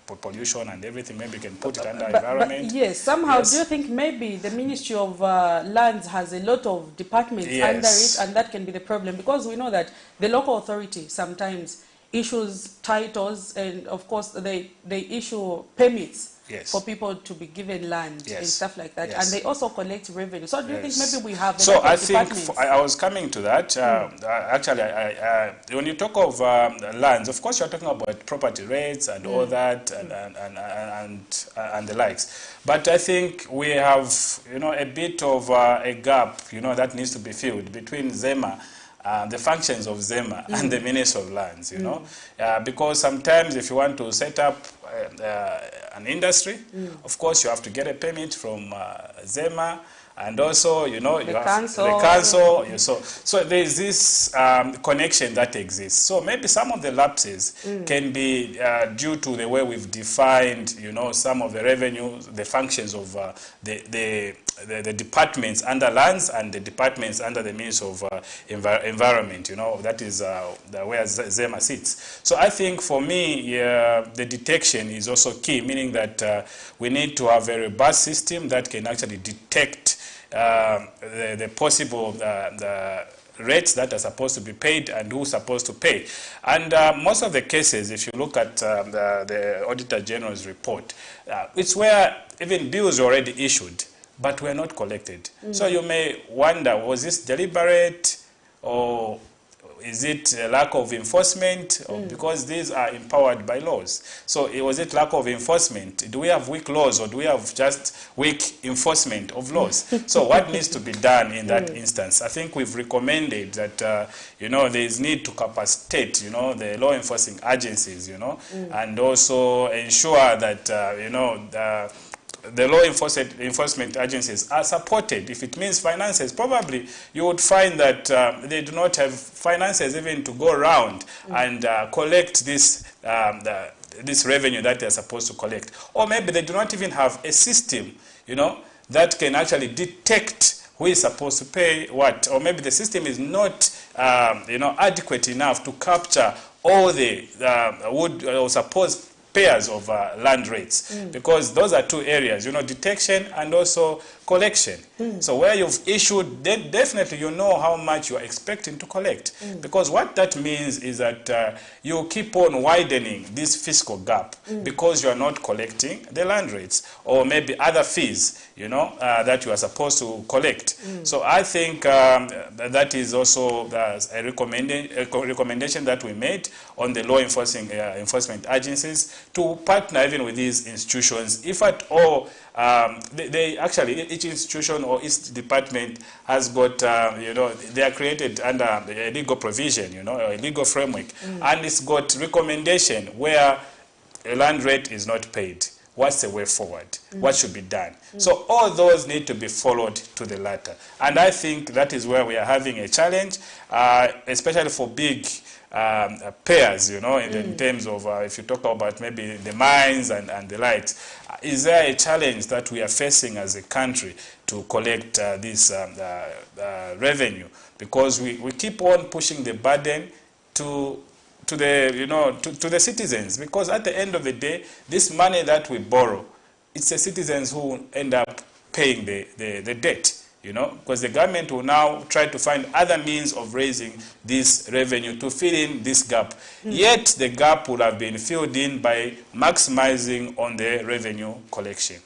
pollution and everything. Maybe you can put it under environment. But yes, somehow do you think maybe the Ministry of Lands has a lot of departments under it, and that can be the problem? Because we know that the local authority sometimes issues titles, and of course they issue permits for people to be given land and stuff like that, and they also collect revenue. So do you think maybe we have so I think I was coming to that. Actually, when you talk of lands, of course you're talking about property rates and all that, and the likes. But I think we have a bit of a gap that needs to be filled between ZEMA, the functions of ZEMA and the Ministry of Lands, because sometimes if you want to set up an industry, of course you have to get a permit from ZEMA, and also you have the council. So there is this connection that exists. So maybe some of the lapses can be due to the way we've defined some of the revenues, the functions of the departments under lands and the departments under the Ministry of Environment. That is where ZEMA sits. So I think for me, the detection is also key, meaning that we need to have a robust system that can actually detect the possible rates that are supposed to be paid and who's supposed to pay. And most of the cases, if you look at the Auditor General's report, it's where even bills are already issued, but were not collected. So you may wonder, was this deliberate, or is it a lack of enforcement? Or because these are empowered by laws. So was it lack of enforcement? Do we have weak laws, or do we have just weak enforcement of laws? So what needs to be done in that instance? I think we've recommended that there is need to capacitate the law enforcing agencies, and also ensure that the law enforcement agencies are supported. If it means finances, probably you would find that they do not have finances even to go around and collect this revenue that they're supposed to collect. Or maybe they do not even have a system, that can actually detect who is supposed to pay what. Or maybe the system is not, adequate enough to capture all the supposed pairs of land rates, because those are two areas, detection and also collection. So where you've issued, then definitely how much you are expecting to collect, because what that means is that you keep on widening this fiscal gap because you are not collecting the land rates, or maybe other fees that you are supposed to collect. So I think that is also a recommendation that we made on the law enforcement agencies to partner even with these institutions, if at all they actually, each institution or each department has got they are created under a legal provision, a legal framework, and it's got recommendation where a land rate is not paid. What's the way forward? What should be done? So all those need to be followed to the latter. And I think that is where we are having a challenge, especially for big pairs, in terms of if you talk about maybe the mines and the likes. Is there a challenge that we are facing as a country to collect this revenue? Because we keep on pushing the burden to the citizens, because at the end of the day, this money that we borrow, it's the citizens who end up paying the debt, because the government will now try to find other means of raising this revenue to fill in this gap. Yet the gap will have been filled in by maximizing on the revenue collection.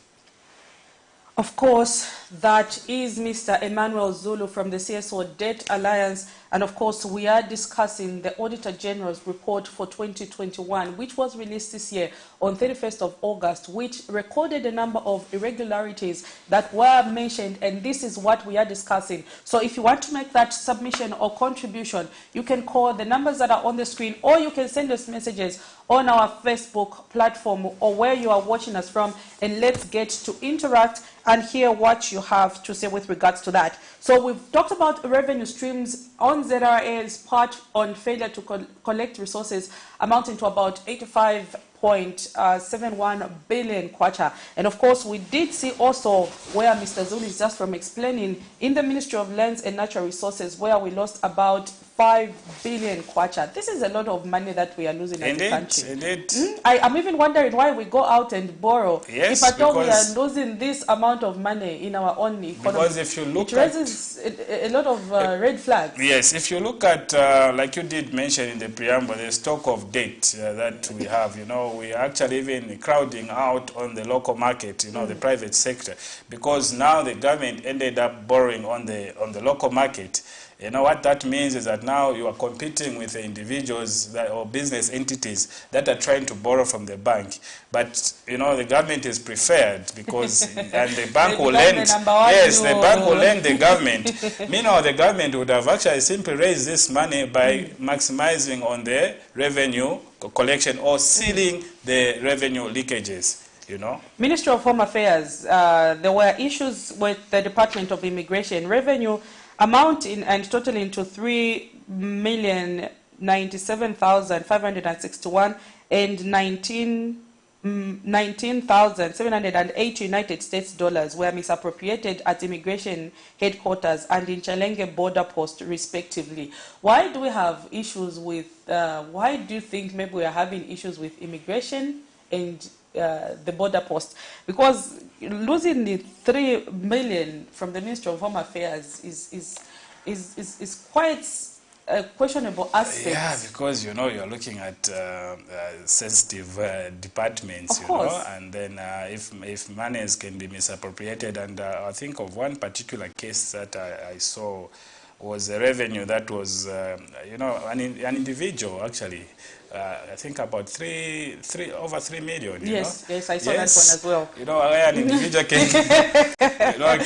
Of course, that is Mr. Emmanuel Zulu from the CSO Debt Alliance. And of course, we are discussing the Auditor General's report for 2021, which was released this year on 31st of August, which recorded a number of irregularities that were mentioned, and this is what we are discussing. So if you want to make that submission or contribution, you can call the numbers that are on the screen, or you can send us messages on our Facebook platform or where you are watching us from, and let's get to interact and hear what you have to say with regards to that. So we've talked about revenue streams on ZRA's part on failure to collect resources amounting to about 85.71 billion kwacha. And of course, we did see also where Mr. Zulu is just from explaining in the Ministry of Lands and Natural Resources, where we lost about 5 billion kwacha. This is a lot of money that we are losing as a country. Indeed. I'm even wondering why we go out and borrow. Yes, if at all we are losing this amount of money in our own economy. Because if you look it raises a lot of red flags. Yes, if you look at, like you did mention in the preamble, the stock of debt that we have, you know, we are actually even crowding out on the local market, you know, the private sector, because now the government ended up borrowing on the local market. You know what that means is that now you are competing with the individuals or business entities that are trying to borrow from the bank. But, you know, the government is preferred because, and the bank will lend. Yes, the bank will lend the government. Meanwhile, the government would have actually simply raised this money by maximizing on the revenue collection or sealing the revenue leakages. You know? Ministry of Home Affairs, there were issues with the Department of Immigration. Revenue amounting and totaling to 3,097,561 and 19,708 United States dollars were misappropriated at immigration headquarters and in Challenge border post, respectively. Why do we have issues with? Why do you think maybe we are having issues with immigration and the border post? Because losing the 3 million from the Ministry of Home Affairs is quite a questionable aspect. Yeah, because, you know, you're looking at sensitive departments, you know, and then if monies can be misappropriated, and I think of one particular case that I saw was a revenue that was, you know, an individual actually. I think about over 3 million. Yes, know? Yes, I saw that one as well. You know, an individual can, you know,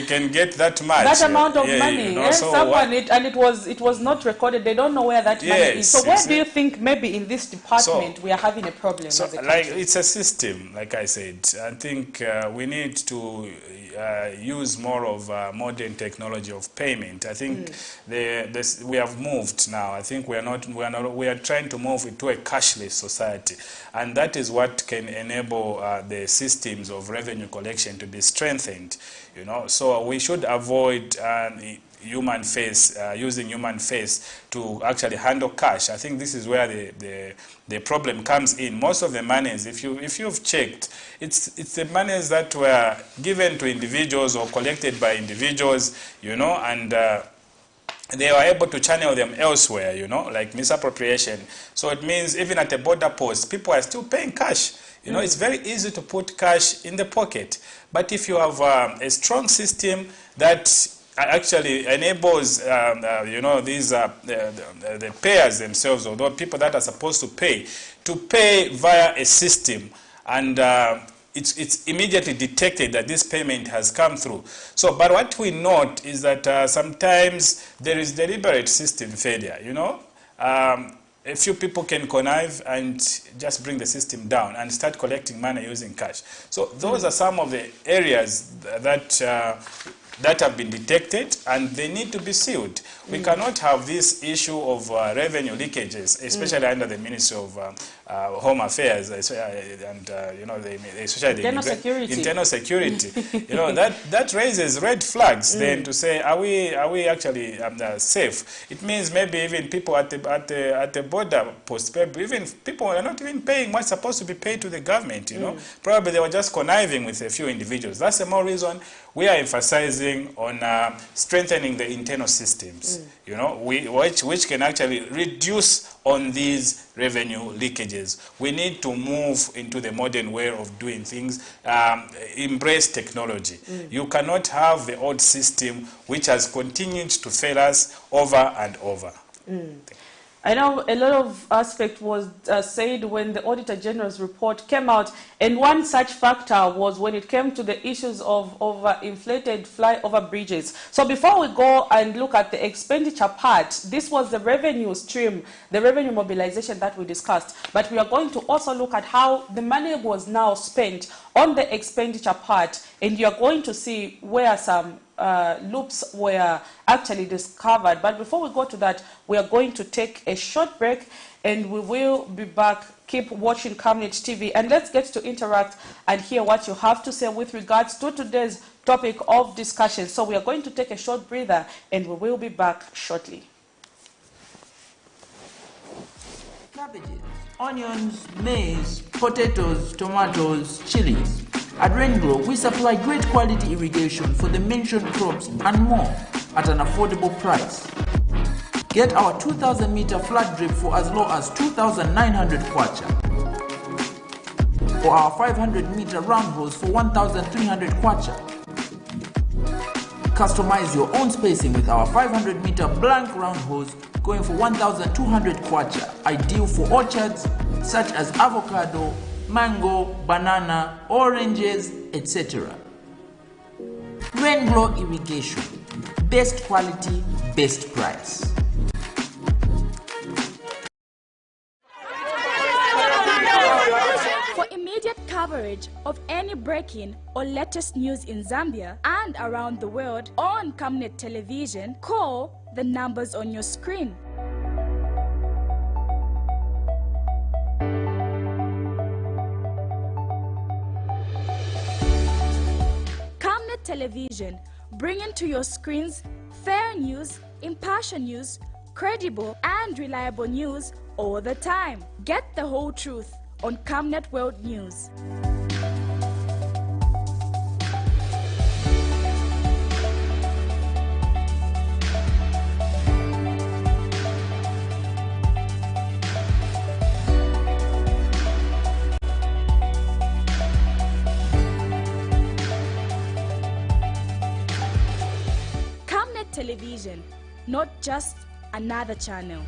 can get that much. That amount of money. You know, yes, so someone it was not recorded. They don't know where that money is. So where do you think maybe in this department we are having a problem? So as a like it's a system, like I said. I think we need to use more of modern technology of payment. I think we have moved now. I think we are trying to move to a cashless society, and that is what can enable the systems of revenue collection to be strengthened. You know, so we should avoid human face, using human face to actually handle cash. I think this is where the problem comes in. Most of the monies, if you've checked, it's the monies that were given to individuals or collected by individuals, you know, and they were able to channel them elsewhere, you know, like misappropriation. So it means even at a border post, people are still paying cash. You know, it's very easy to put cash in the pocket. But if you have a strong system that actually enables, you know, these the payers themselves, or the people that are supposed to pay via a system, and it's immediately detected that this payment has come through. So, but what we note is that sometimes there is deliberate system failure, you know. A few people can connive and just bring the system down and start collecting money using cash. So those are some of the areas that have been detected, and they need to be sealed. We cannot have this issue of revenue leakages, especially under the Ministry of Home Affairs, and you know, especially internal security. You know, that raises red flags. Then to say, are we actually safe? It means maybe even people at the border post, even people are not even paying what's supposed to be paid to the government. You know, probably they were just conniving with a few individuals. That's the more reason we are emphasizing on strengthening the internal systems. You know, which can actually reduce on these revenue leakages. We need to move into the modern way of doing things, embrace technology. You cannot have the old system which has continued to fail us over and over. I know a lot of aspect was said when the Auditor General's report came out, and one such factor was when it came to the issues of inflated flyover bridges. So before we go and look at the expenditure part, this was the revenue stream, the revenue mobilization that we discussed. But we are going to also look at how the money was now spent on the expenditure part, and you are going to see where some loops were actually discovered. But before we go to that, we are going to take a short break, and we will be back. Keep watching Camnet TV, and let's get to interact and hear what you have to say with regards to today's topic of discussion. So we are going to take a short breather, and we will be back shortly. Cabbages, onions, maize, potatoes, tomatoes, chilies. At Raingrow, we supply great quality irrigation for the mentioned crops and more at an affordable price. Get our 2,000-meter flat drip for as low as 2,900 kwacha, or our 500-meter round hose for 1,300 kwacha. Customize your own spacing with our 500-meter blank round hose going for 1,200 kwacha, ideal for orchards such as avocado, mango, banana, oranges, etc. Rainglow Irrigation. Best quality, best price. For immediate coverage of any breaking or latest news in Zambia and around the world on Camnet Television, call the numbers on your screen. Camnet Television, bringing to your screens fair news, impartial news, credible and reliable news all the time. Get the whole truth on Camnet World News. Camnet Television, not just another channel.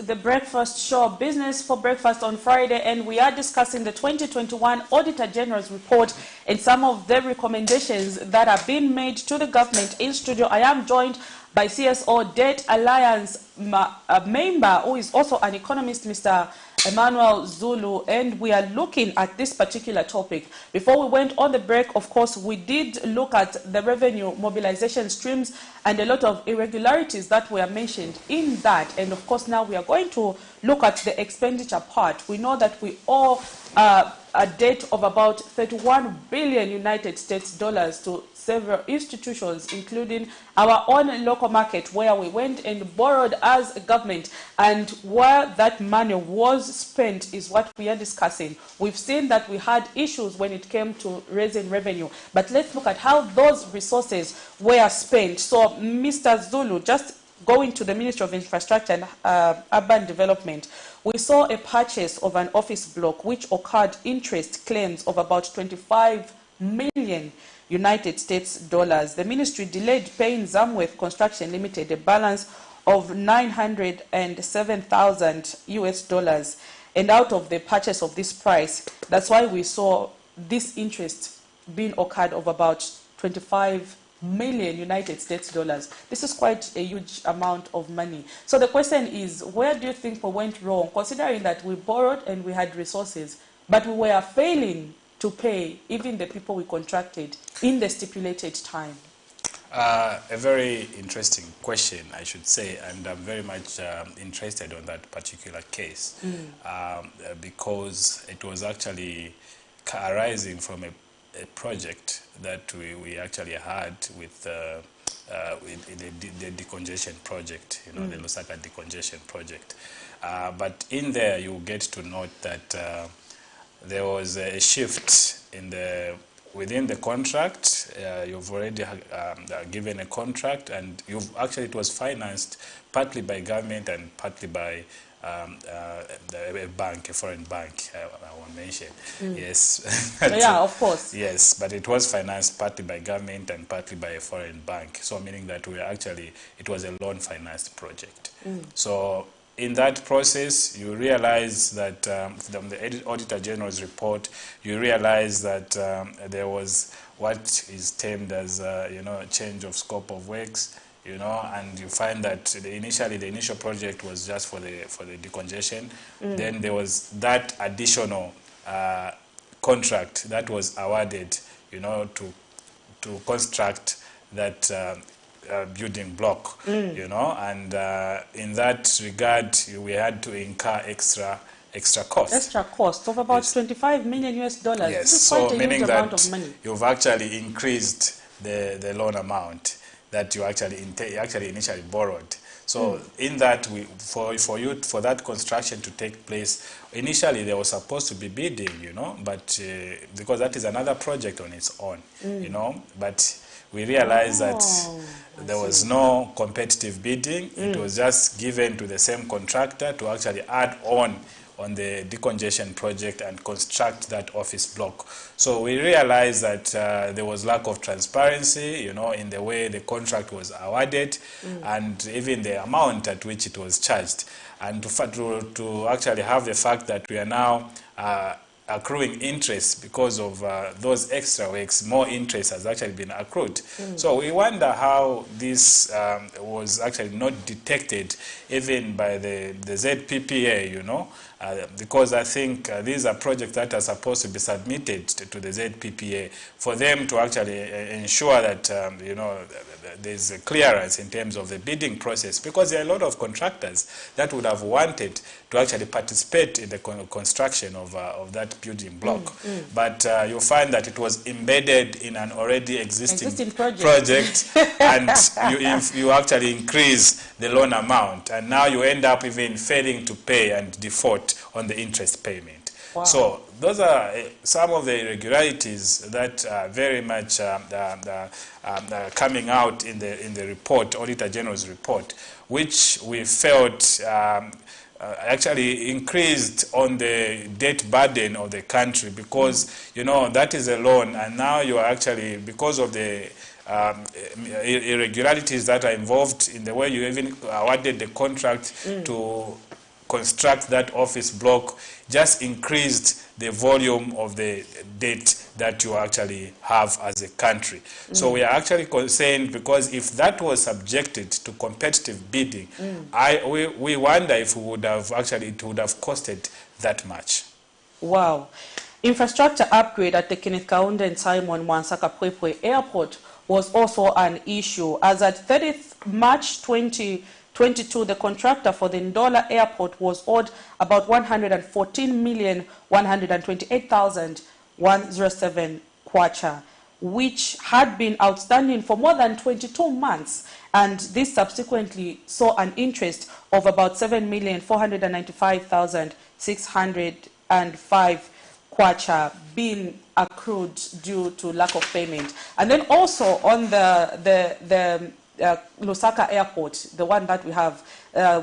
the breakfast show, Business for Breakfast on Friday, and we are discussing the 2021 Auditor General's report and some of the recommendations that are being made to the government. In studio, I am joined by CSO Debt Alliance member, who is also an economist, Mr. Emmanuel Zulu, and we are looking at this particular topic. Before we went on the break, of course, we did look at the revenue mobilization streams and a lot of irregularities that were mentioned in that. And of course, now we are going to look at the expenditure part. We know that we owe a debt of about 31 billion United States dollars to several institutions, including our own local market, where we went and borrowed as a government, and where that money was spent is what we are discussing. We've seen that we had issues when it came to raising revenue, but let's look at how those resources were spent. So, Mr. Zulu, just going to the Ministry of Infrastructure and Urban Development, we saw a purchase of an office block which occurred interest claims of about 25 million United States dollars. The ministry delayed paying Zamworth Construction Limited a balance of 907,000 US dollars. And out of the purchase of this price, that's why we saw this interest being occurred of about 25 million United States dollars. This is quite a huge amount of money. So the question is, where do you think we went wrong, considering that we borrowed and we had resources, but we were failing to pay even the people we contracted in the stipulated time? A very interesting question, I should say, and I'm very much interested on that particular case because it was actually arising from a project that we actually had with the decongestion project, you know, the Lusaka decongestion project. But in there, you get to note that there was a shift in within the contract. You've already given a contract, and it was financed partly by government and partly by a bank, a foreign bank, I won't mention. Yes. Yeah, of course. Yes, but it was financed partly by government and partly by a foreign bank. So meaning that it was a loan financed project. So in that process, you realize that from the Auditor General's report, you realize that there was what is termed as change of scope of works, and you find that the initial project was just for the decongestion. Then there was that additional contract that was awarded, to construct that building block, and in that regard, we had to incur extra cost. Extra cost of about 25 million US dollars. Yes, this is so quite a meaning huge that amount of money. You've actually increased the loan amount that you actually initially borrowed. So in that, for that construction to take place, initially there was supposed to be bidding, but because that is another project on its own, but we realized that there was no competitive bidding. It was just given to the same contractor to actually add on the decongestion project and construct that office block. So we realized that there was lack of transparency, in the way the contract was awarded and even the amount at which it was charged. And to actually have the fact that we are now accruing interest because of those extra works, more interest has actually been accrued. So we wonder how this was actually not detected even by the ZPPA, because I think these are projects that are supposed to be submitted to the ZPPA for them to actually ensure that there's a clearance in terms of the bidding process, because there are a lot of contractors that would have wanted to actually participate in the construction of that building block. But you'll find that it was embedded in an already existing project and you actually increase the loan amount, and now you end up even failing to pay and default on the interest payment. Wow. So those are some of the irregularities that are very much coming out in the report, Auditor General's report, which we felt actually increased on the debt burden of the country, because that is a loan, and now you are actually, because of the irregularities that are involved in the way you even awarded the contract to construct that office block just increased the volume of the debt that you actually have as a country. So we are actually concerned because if that was subjected to competitive bidding, we wonder if we would have it would have costed that much. Wow. Infrastructure upgrade at the Kenneth Kaunda and Simon Mwansaka Pwepwe Airport was also an issue, as at 30th March 2022, the contractor for the Ndola Airport was owed about 114,128,107 kwacha, which had been outstanding for more than 22 months, and this subsequently saw an interest of about 7,495,605 kwacha being accrued due to lack of payment. And then also on the Lusaka Airport, the one that we have,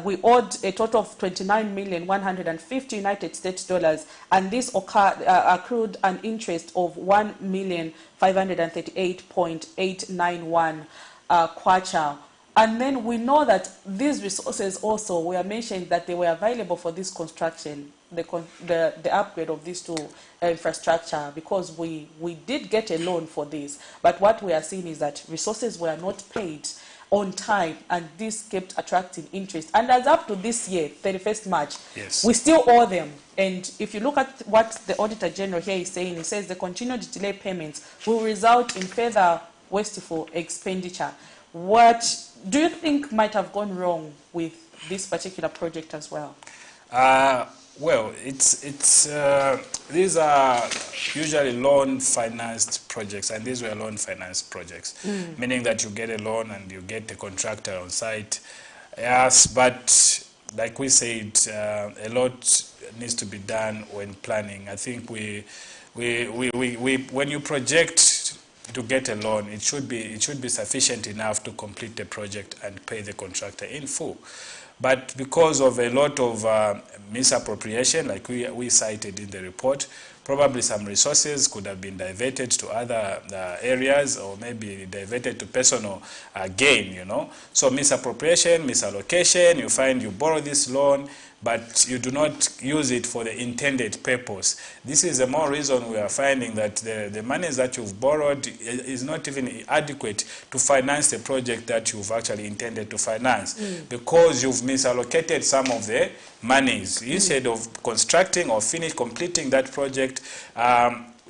we owed a total of $29,150 United States dollars, and this accrued an interest of $1,538.891 kwacha. And then we know that these resources also were mentioned that they were available for this construction, the upgrade of these two infrastructure, because we did get a loan for this. But what we are seeing is that resources were not paid on time, and this kept attracting interest. And as up to this year, 31st March, yes, we still owe them. And if you look at what the Auditor General here is saying, he says the continued delay payments will result in further wasteful expenditure. What do you think might have gone wrong with this particular project as well? Well, these are usually loan-financed projects, and these were loan-financed projects, meaning that you get a loan and you get a contractor on site. Yes, but like we said, a lot needs to be done when planning. I think when you project to get a loan, it should be sufficient enough to complete the project and pay the contractor in full. But because of a lot of misappropriation, like we cited in the report, probably some resources could have been diverted to other areas, or maybe diverted to personal gain, you know. So misappropriation, misallocation, you find you borrow this loan, but you do not use it for the intended purpose. This is the more reason we are finding that the monies that you've borrowed is not even adequate to finance the project that you've actually intended to finance, because you've misallocated some of the monies. Instead of constructing or completing that project,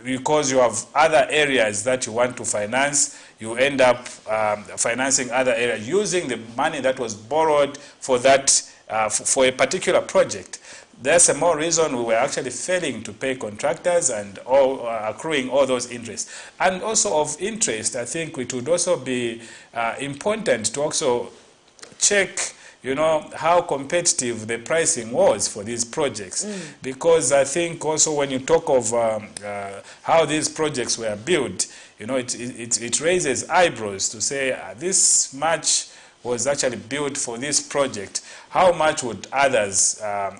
because you have other areas that you want to finance, you end up financing other areas using the money that was borrowed for that for a particular project. There's a more reason we were actually failing to pay contractors and accruing all those interests. And also of interest, I think it would also be important to also check, you know, how competitive the pricing was for these projects. Because I think also when you talk of how these projects were built, you know, it raises eyebrows to say this much was actually built for this project. How much would others would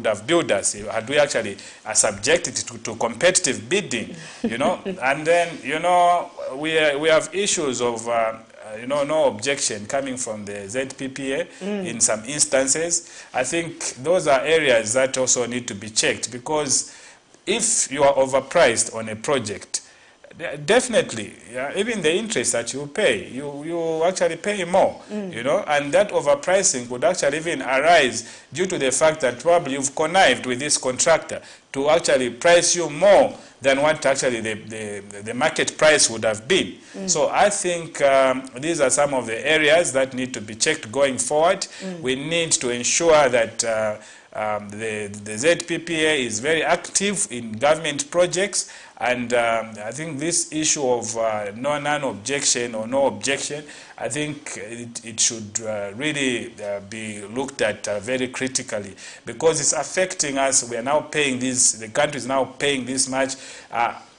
have built us had we actually subjected to competitive bidding, you know? And then, you know, we have issues of you know, no objection coming from the ZPPA in some instances. I think those are areas that also need to be checked, because if you are overpriced on a project, definitely, even the interest that you pay, you actually pay more, you know, and that overpricing could actually even arise due to the fact that probably you've connived with this contractor to actually price you more than what actually the market price would have been. So I think these are some of the areas that need to be checked going forward. We need to ensure that the ZPPA is very active in government projects, and I think this issue of non-objection or no objection, I think it should really be looked at very critically, because it's affecting us. We are now paying this, the country is now paying this much.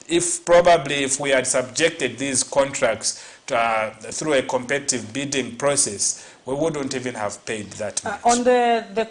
If we had subjected these contracts through a competitive bidding process, we wouldn't even have paid that much. On the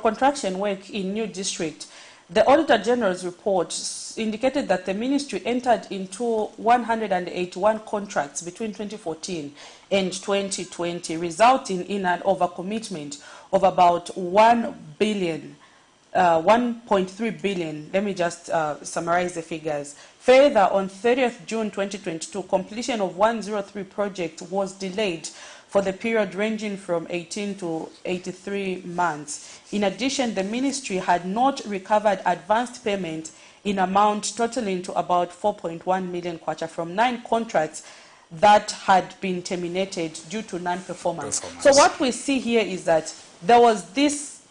contraction work in New District, the Auditor General's report indicated that the ministry entered into 181 contracts between 2014 and 2020, resulting in an overcommitment of about 1.3 billion. Let me just summarize the figures. Further, on 30th June 2022, completion of 103 project was delayed for the period ranging from 18 to 83 months. In addition, the ministry had not recovered advanced payment in amount totaling to about 4.1 million kwacha from 9 contracts that had been terminated due to non-performance. So what we see here is that there was this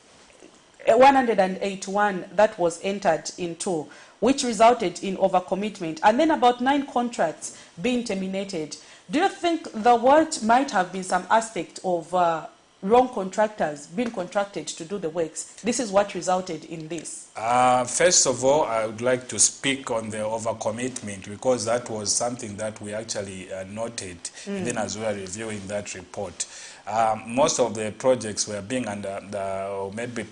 181 that was entered into, which resulted in overcommitment, and then about 9 contracts being terminated. Do you think there might have been some aspect of wrong contractors being contracted to do the works? This is what resulted in this. First of all, I would like to speak on the overcommitment, because that was something that we actually noted even as we were reviewing that report. Most of the projects were being or maybe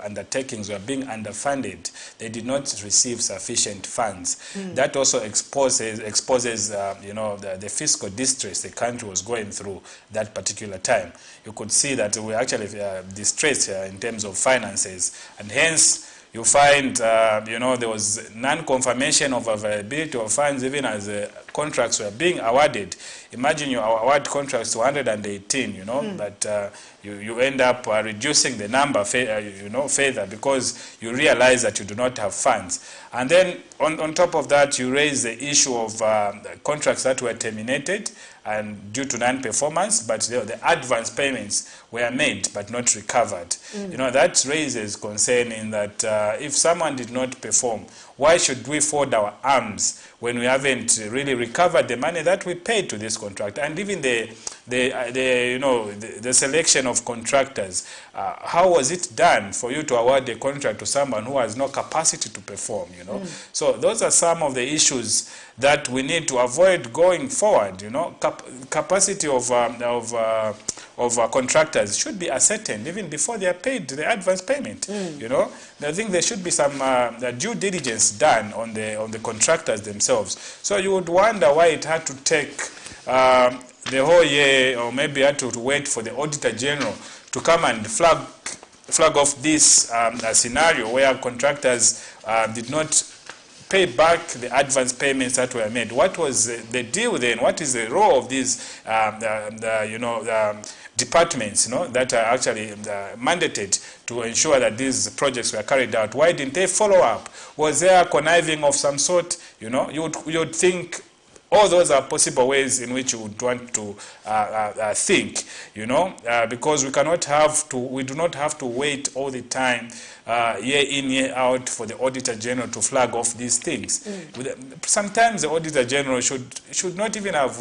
undertakings were being underfunded. They did not receive sufficient funds. That also exposes the fiscal distress the country was going through that particular time. You could see that we actually distressed in terms of finances, and hence you find, there was non-confirmation of availability of funds even as contracts were being awarded. Imagine you award contracts to 118, but you end up reducing the number, further, because you realize that you do not have funds. And then on top of that, you raise the issue of contracts that were terminated and due to non-performance, but the advance payments were made but not recovered. That raises concern in that if someone did not perform, why should we fold our arms when we haven't really recovered the money that we paid to this contract? And even the selection of contractors, how was it done for you to award a contract to someone who has no capacity to perform? So those are some of the issues that we need to avoid going forward. Capacity of contractors should be ascertained even before they are paid the advance payment. I think there should be some due diligence done on the contractors themselves. So you would wonder why it had to take the whole year, or maybe had to wait for the Auditor General to come and flag off this scenario where contractors did not pay back the advance payments that were made. What was the deal then? What is the role of these departments, that are actually mandated to ensure that these projects were carried out? Why didn't they follow up? Was there conniving of some sort? You would think all those are possible ways in which you would want to think, because we do not have to wait all the time, year in, year out, for the Auditor General to flag off these things. Sometimes the Auditor General should not even have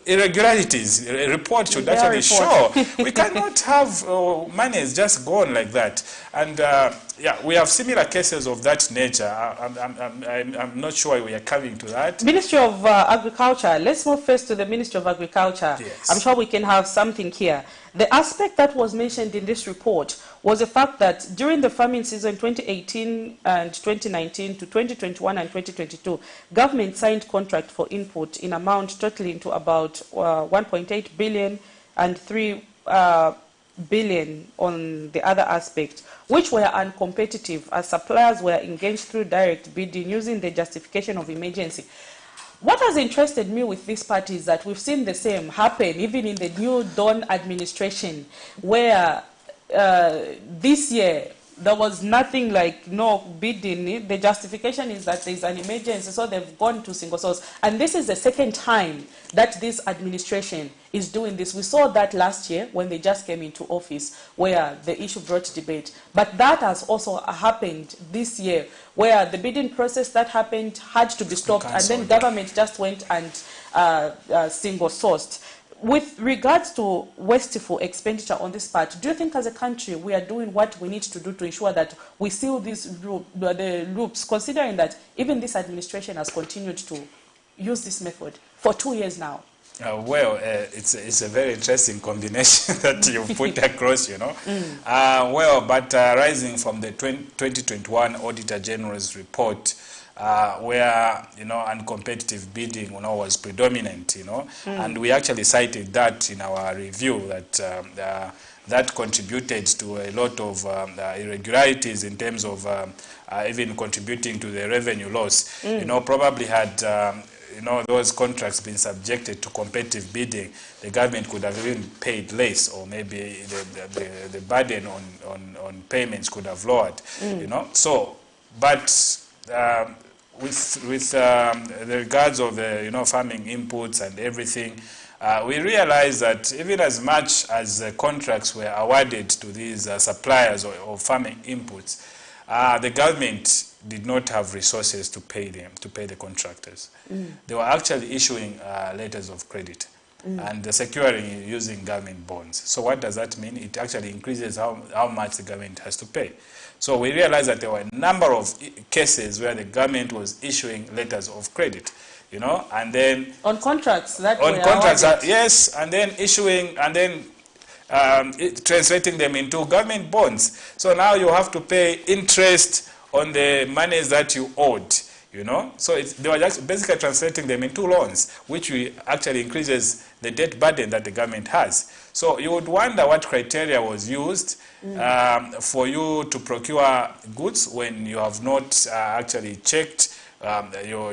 irregularities. A report should actually show. We cannot have money is just gone like that. And we have similar cases of that nature. I'm not sure we are coming to that. Ministry of Agriculture. Let's move first to the Ministry of Agriculture. Yes. I'm sure we can have something here. The aspect that was mentioned in this report was the fact that during the farming season 2018 and 2019 to 2021 and 2022, government signed contract for input in amount totaling to about 1.8 billion and 3 billion on the other aspect, which were uncompetitive as suppliers were engaged through direct bidding using the justification of emergency. What has interested me with this part is that we've seen the same happen even in the new Dawn administration, where this year there was nothing like no bidding. The justification is that there's an emergency, so they've gone to single source. And this is the second time that this administration is doing this. We saw that last year when they just came into office, where the issue brought debate. But that has also happened this year, where the bidding process that happened had to be stopped, and then government just went and single sourced. With regards to wasteful expenditure on this part, do you think as a country we are doing what we need to do to ensure that we seal these the loops, considering that even this administration has continued to use this method for 2 years now? It's a very interesting combination that you put across, but rising from the 2021 Auditor General's report, where uncompetitive bidding was predominant, and we actually cited that in our review, that that contributed to a lot of irregularities in terms of even contributing to the revenue loss. You know, probably had you know, those contracts been subjected to competitive bidding, the government could have even paid less, or maybe the burden on payments could have lowered. You know, so but with the regards of the farming inputs and everything, we realized that even as much as the contracts were awarded to these suppliers of farming inputs, the government did not have resources to pay them, to pay the contractors. They were actually issuing letters of credit and securing using government bonds. So what does that mean? It actually increases how much the government has to pay. So we realized that there were a number of cases where the government was issuing letters of credit, and then on contracts that on contracts, yes, and then issuing and then translating them into government bonds. So now you have to pay interest on the monies that you owed, So they were just basically translating them into loans, which actually increases the debt burden that the government has. So you would wonder what criteria was used for you to procure goods when you have not actually checked your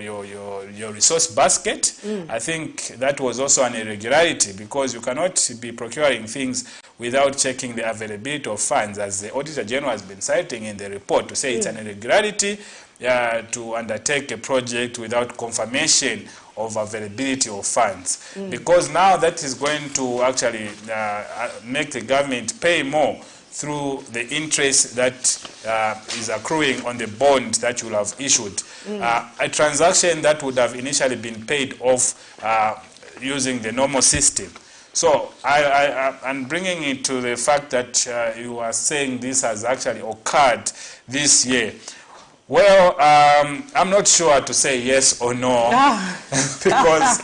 resource basket. I think that was also an irregularity, because you cannot be procuring things without checking the availability of funds, as the Auditor General has been citing in the report to say it's an irregularity to undertake a project without confirmation of availability of funds. Because now that is going to actually make the government pay more through the interest that is accruing on the bond that you will have issued. A transaction that would have initially been paid off using the normal system. So I'm bringing it to the fact that you are saying this has actually occurred this year. Well, I'm not sure to say yes or no, because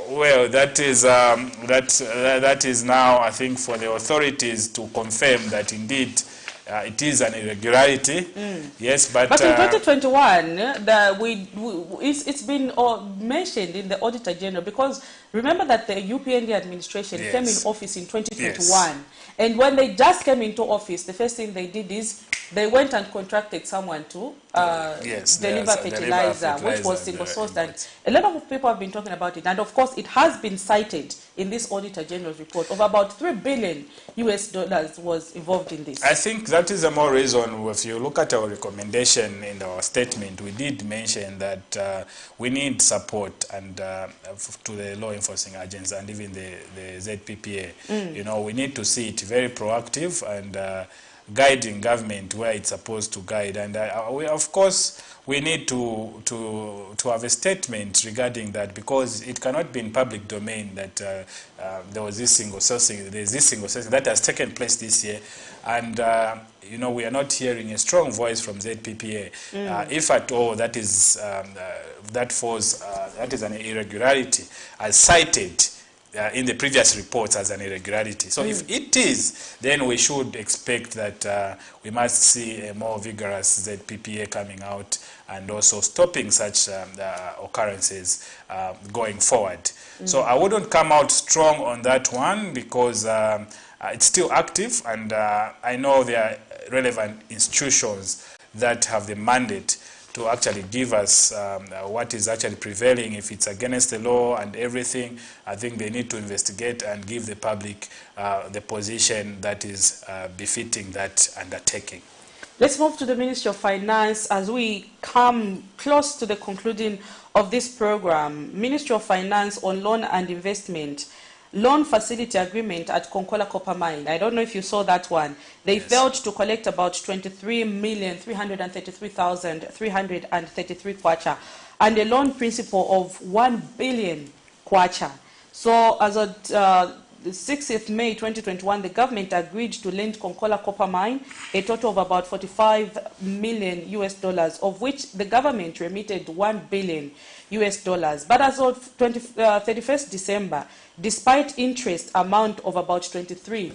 well, that is now, I think, for the authorities to confirm that indeed it is an irregularity. Yes, but in 2021, it's been mentioned in the Auditor General, because remember that the UPND administration came in office in 2021, and when they just came into office, the first thing they did is they went and contracted someone to deliver fertilizer, which was single sourced, and a lot of people have been talking about it. And of course, it has been cited in this Auditor General's report of about $3 billion was involved in this. I think that is the more reason. If you look at our recommendation in our statement, we did mention that we need support and to the law enforcing agents and even the ZPPA. We need to see it very proactive and guiding government where it's supposed to guide, and of course we need to have a statement regarding that, because it cannot be in public domain that there was this single sourcing. There's this single sourcing that has taken place this year, and we are not hearing a strong voice from ZPPA. If at all that is that is an irregularity as cited in the previous reports as an irregularity. So if it is, then we should expect that we must see a more vigorous ZPPA coming out and also stopping such occurrences going forward. So I wouldn't come out strong on that one, because it's still active, and I know there are relevant institutions that have the mandate to actually give us what is actually prevailing. If it's against the law and everything, I think they need to investigate and give the public the position that is befitting that undertaking. Let's move to the Ministry of Finance as we come close to the concluding of this program. Ministry of Finance on loan and investment. Loan facility agreement at Konkola Copper Mine. I don't know if you saw that one. They failed to collect about 23,333,333 kwacha and a loan principal of 1 billion kwacha. So as of the 6th May 2021, the government agreed to lend Konkola Copper Mine a total of about $45 million, of which the government remitted $1 billion. But as of 31st December, despite interest amount of about 23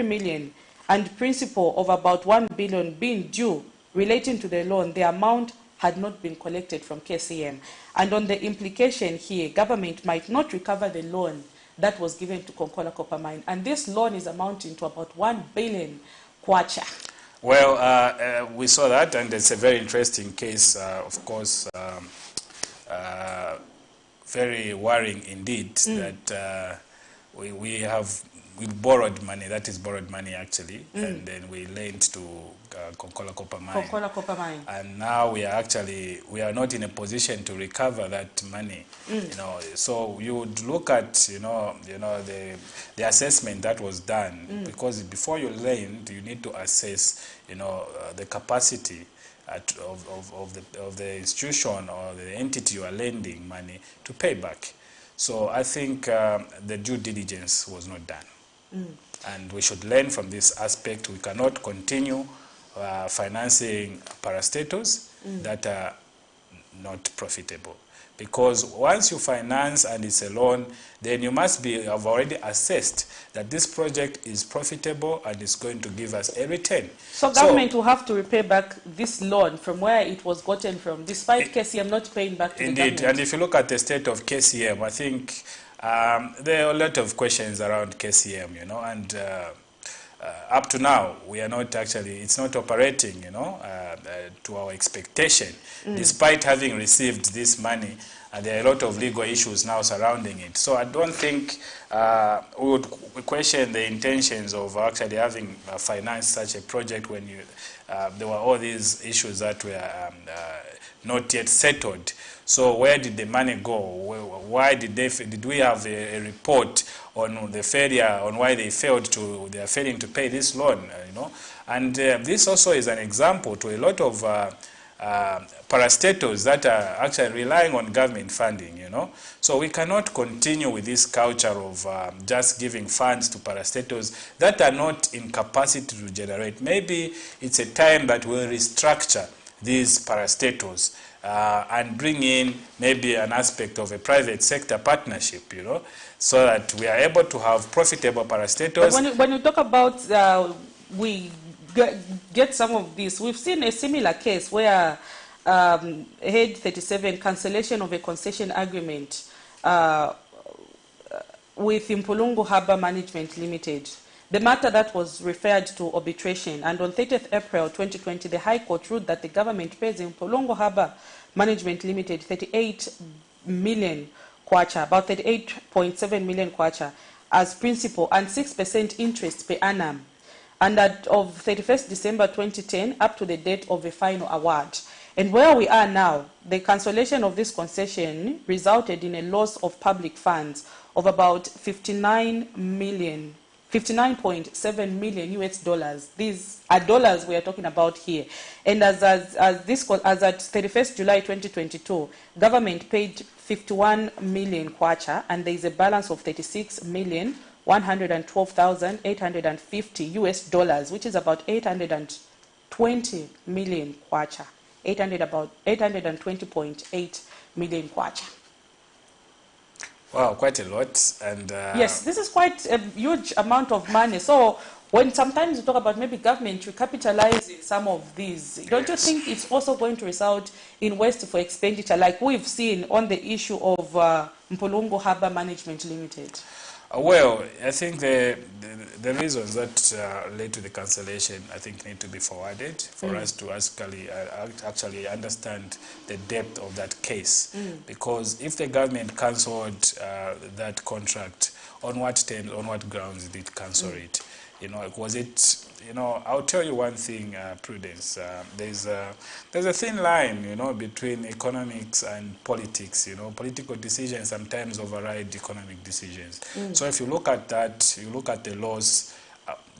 million and principal of about 1 billion being due relating to the loan, the amount had not been collected from KCM. And on the implication here, government might not recover the loan that was given to Konkola Copper Mine. And this loan is amounting to about 1 billion kwacha. Well, we saw that, and it's a very interesting case, of course, very worrying indeed that we borrowed money, that is borrowed money actually, and then we lent to Konkola Copper Mine. Konkola Copper Mine. And now we are not in a position to recover that money. You know, so you would look at the assessment that was done, because before you lend, you need to assess the capacity of the institution or the entity you are lending money to pay back. So I think the due diligence was not done. And we should learn from this aspect. We cannot continue financing parastatals that are not profitable. Because once you finance and it's a loan, then you must have already assessed that this project is profitable and is going to give us a return. So government will have to repay back this loan from where it was gotten from, despite KCM not paying back to the government. Indeed, and if you look at the state of KCM, I think there are a lot of questions around KCM, and up to now, we are not actually, it's not operating, to our expectation, despite having received this money. And there are a lot of legal issues now surrounding it. So I don't think we would question the intentions of actually having financed such a project when there were all these issues that were not yet settled. So where did the money go? Why did we have a report on the failure, on why they are failing to pay this loan, And this also is an example to a lot of parastatals that are actually relying on government funding, So we cannot continue with this culture of just giving funds to parastatals that are not in capacity to generate. Maybe it's a time that we'll restructure these parastatals and bring in maybe an aspect of a private sector partnership, so that we are able to have profitable parastatals. But when you talk about we get some of this, we've seen a similar case where Head 37, cancellation of a concession agreement with Mpulungu Harbour Management Limited. The matter that was referred to arbitration, and on 30th April 2020, the High Court ruled that the government pays Mpulungu Harbour Management Limited 38 million kwacha, about 38.7 million kwacha, as principal and 6% interest per annum, and that of 31st December 2010 up to the date of the final award. And where we are now, the cancellation of this concession resulted in a loss of public funds of about 59.7 million US dollars. These are dollars we are talking about here. And as at 31st July 2022, government paid 51 million kwacha, and there is a balance of 36,112,850 US dollars, which is about 820 million kwacha. About 820.8 million kwacha. Wow, quite a lot. And yes, this is quite a huge amount of money. So when sometimes you talk about maybe government recapitalizing some of these, don't you think it's also going to result in waste for expenditure, like we've seen on the issue of Mpulungu Harbour Management Limited? Well, I think the reasons that led to the cancellation, I think, need to be forwarded for us to actually understand the depth of that case. Because if the government cancelled that contract, on what terms, on what grounds did it cancel it? Was it, I'll tell you one thing, Prudence. There's a thin line, between economics and politics. Political decisions sometimes override economic decisions. So if you look at that, you look at the loss,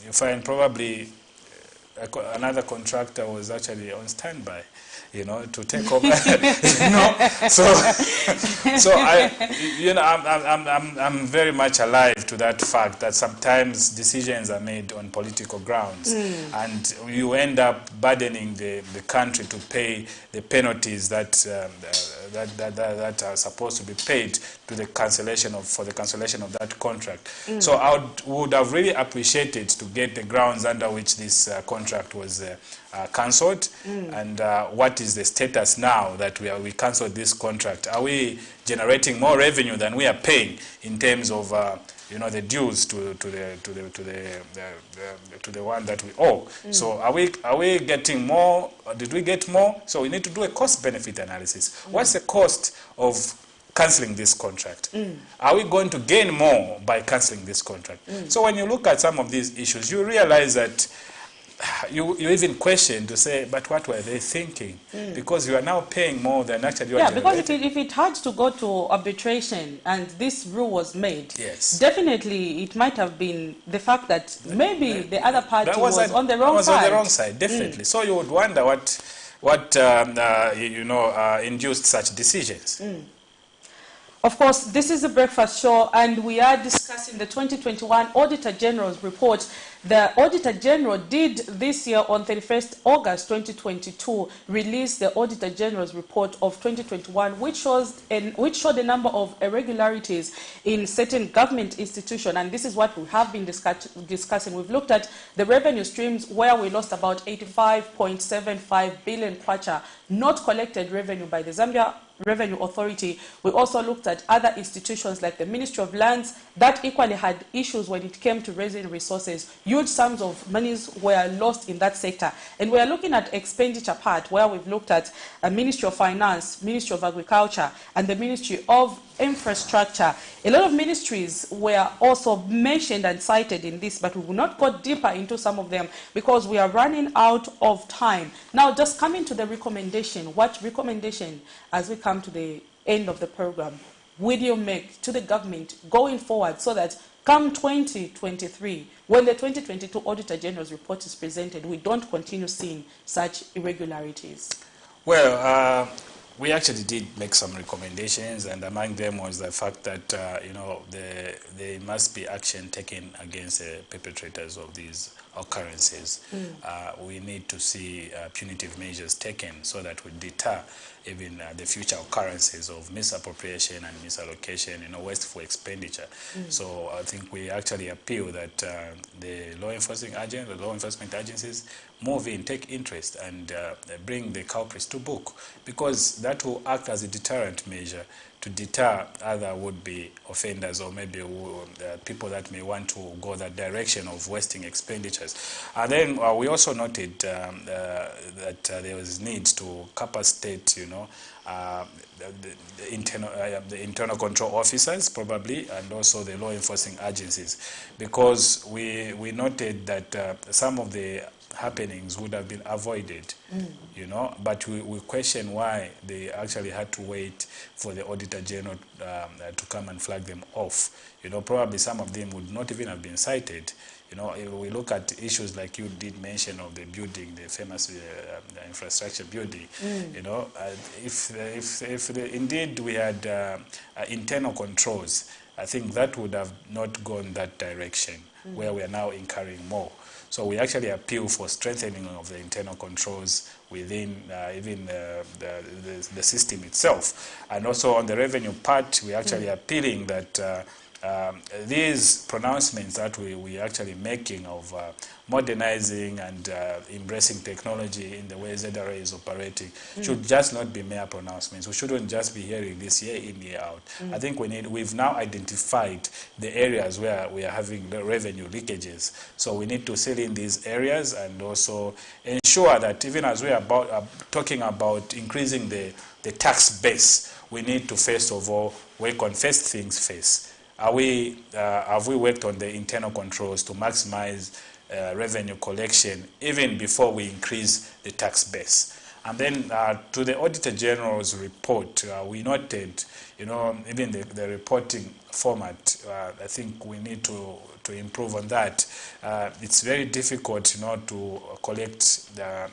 you find probably another contractor was actually on standby, to take over. So I'm very much alive to that fact that sometimes decisions are made on political grounds, and you end up burdening the country to pay the penalties that are supposed to be paid to the cancellation of that contract. So I would have really appreciated to get the grounds under which this contract was cancelled, and what is the status now that we cancelled this contract? Are we generating more revenue than we are paying in terms of the dues to the one that we owe? So are we getting more? Did we get more? So we need to do a cost benefit analysis. What's the cost of cancelling this contract? Are we going to gain more by cancelling this contract? So when you look at some of these issues, you realize that you even question to say, but what were they thinking? Because you are now paying more than actually you are because if it had to go to arbitration and this rule was made, definitely it might have been the fact that maybe the other party was on the wrong side. On the wrong side, definitely. So you would wonder what induced such decisions. Of course, this is the Breakfast Show, and we are discussing the 2021 Auditor General's report. The Auditor General did this year on 31st August 2022 release the Auditor General's report of 2021, which showed a number of irregularities in certain government institutions, and this is what we have been discussing. We've looked at the revenue streams where we lost about 85.75 billion kwacha, not collected revenue by the Zambia Revenue Authority. We also looked at other institutions like the Ministry of Lands that equally had issues when it came to raising resources. Huge sums of monies were lost in that sector. And we are looking at expenditure part where we've looked at a Ministry of Finance, Ministry of Agriculture, and the Ministry of Infrastructure. A lot of ministries were also mentioned and cited in this, but we will not go deeper into some of them because we are running out of time. Now, just coming to the recommendation, what recommendation, as we come to the end of the program, will you make to the government going forward so that come 2023, when the 2022 Auditor General's report is presented, we don't continue seeing such irregularities? Well, we actually did make some recommendations, and among them was the fact that there must be action taken against the perpetrators of these occurrences. We need to see punitive measures taken so that we deter even the future occurrences of misappropriation and misallocation, wasteful expenditure. So I think we actually appeal that the law enforcement agencies move in, take interest, and bring the culprits to book, because that will act as a deterrent measure to deter other would-be offenders, or maybe people that may want to go that direction of wasting expenditures. And then we also noted that there was need to capacitate, the internal control officers probably, and also the law enforcing agencies, because we noted that some of the happenings would have been avoided, but we question why they actually had to wait for the Auditor General to come and flag them off. Probably some of them would not even have been cited. We look at issues like you did mention of the building, the famous infrastructure building. If indeed we had internal controls, I think that would have not gone that direction, where we are now incurring more. So we actually appeal for strengthening of the internal controls within even the system itself. And also on the revenue part, we're actually appealing that these pronouncements that we actually making of modernizing and embracing technology in the way ZRA is operating should just not be mere pronouncements. We shouldn't just be hearing this year in, year out. I think we've now identified the areas where we are having the revenue leakages. So we need to seal in these areas and also ensure that even as we are talking about increasing the tax base, we need to first of all work on first things first. Have we worked on the internal controls to maximize revenue collection even before we increase the tax base? And then to the Auditor General's report, we noted, even the reporting format, I think we need to improve on that. It's very difficult, to collect the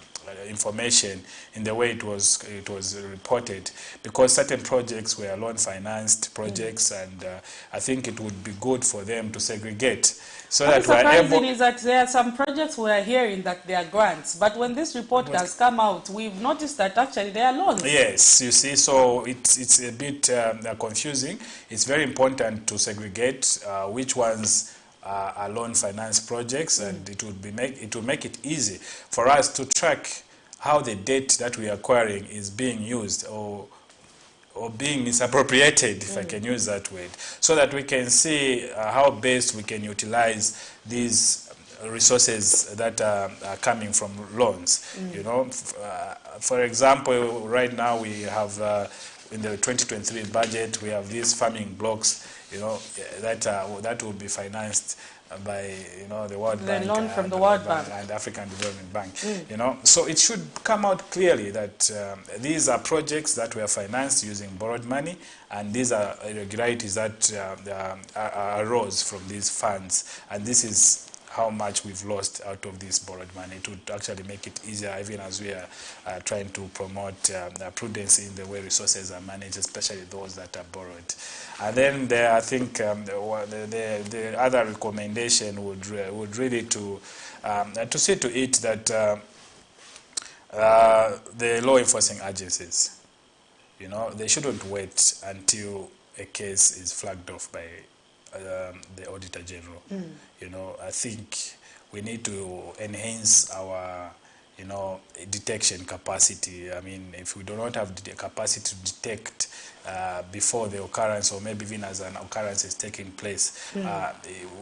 information in the way it was reported, because certain projects were loan financed projects, and I think it would be good for them to segregate so that we are able. Is that there are some projects we are hearing that they are grants, but when this report has come out, we've noticed that actually they are loans. Yes, you see, so it's a bit confusing. It's very important to segregate which ones are loan finance projects, and it will make it easy for us to track how the debt that we are acquiring is being used or being misappropriated, if I can use that word, so that we can see how best we can utilize these resources that are coming from loans. You know, for example, right now we have in the 2023 budget we have these farming blocks, you know, that will be financed by, you know, the World Bank, loan from the World Bank and African Development Bank. You know, so it should come out clearly that these are projects that were financed using borrowed money, and these are irregularities that arose from these funds, and this is how much we've lost out of this borrowed money, to actually make it easier, even as we are trying to promote prudence in the way resources are managed, especially those that are borrowed. And then I think the other recommendation would really to see to it that the law enforcing agencies, you know, they shouldn't wait until a case is flagged off by the Auditor General. You know, I think we need to enhance our, you know, detection capacity. I mean, if we do not have the capacity to detect before the occurrence, or maybe even as an occurrence is taking place,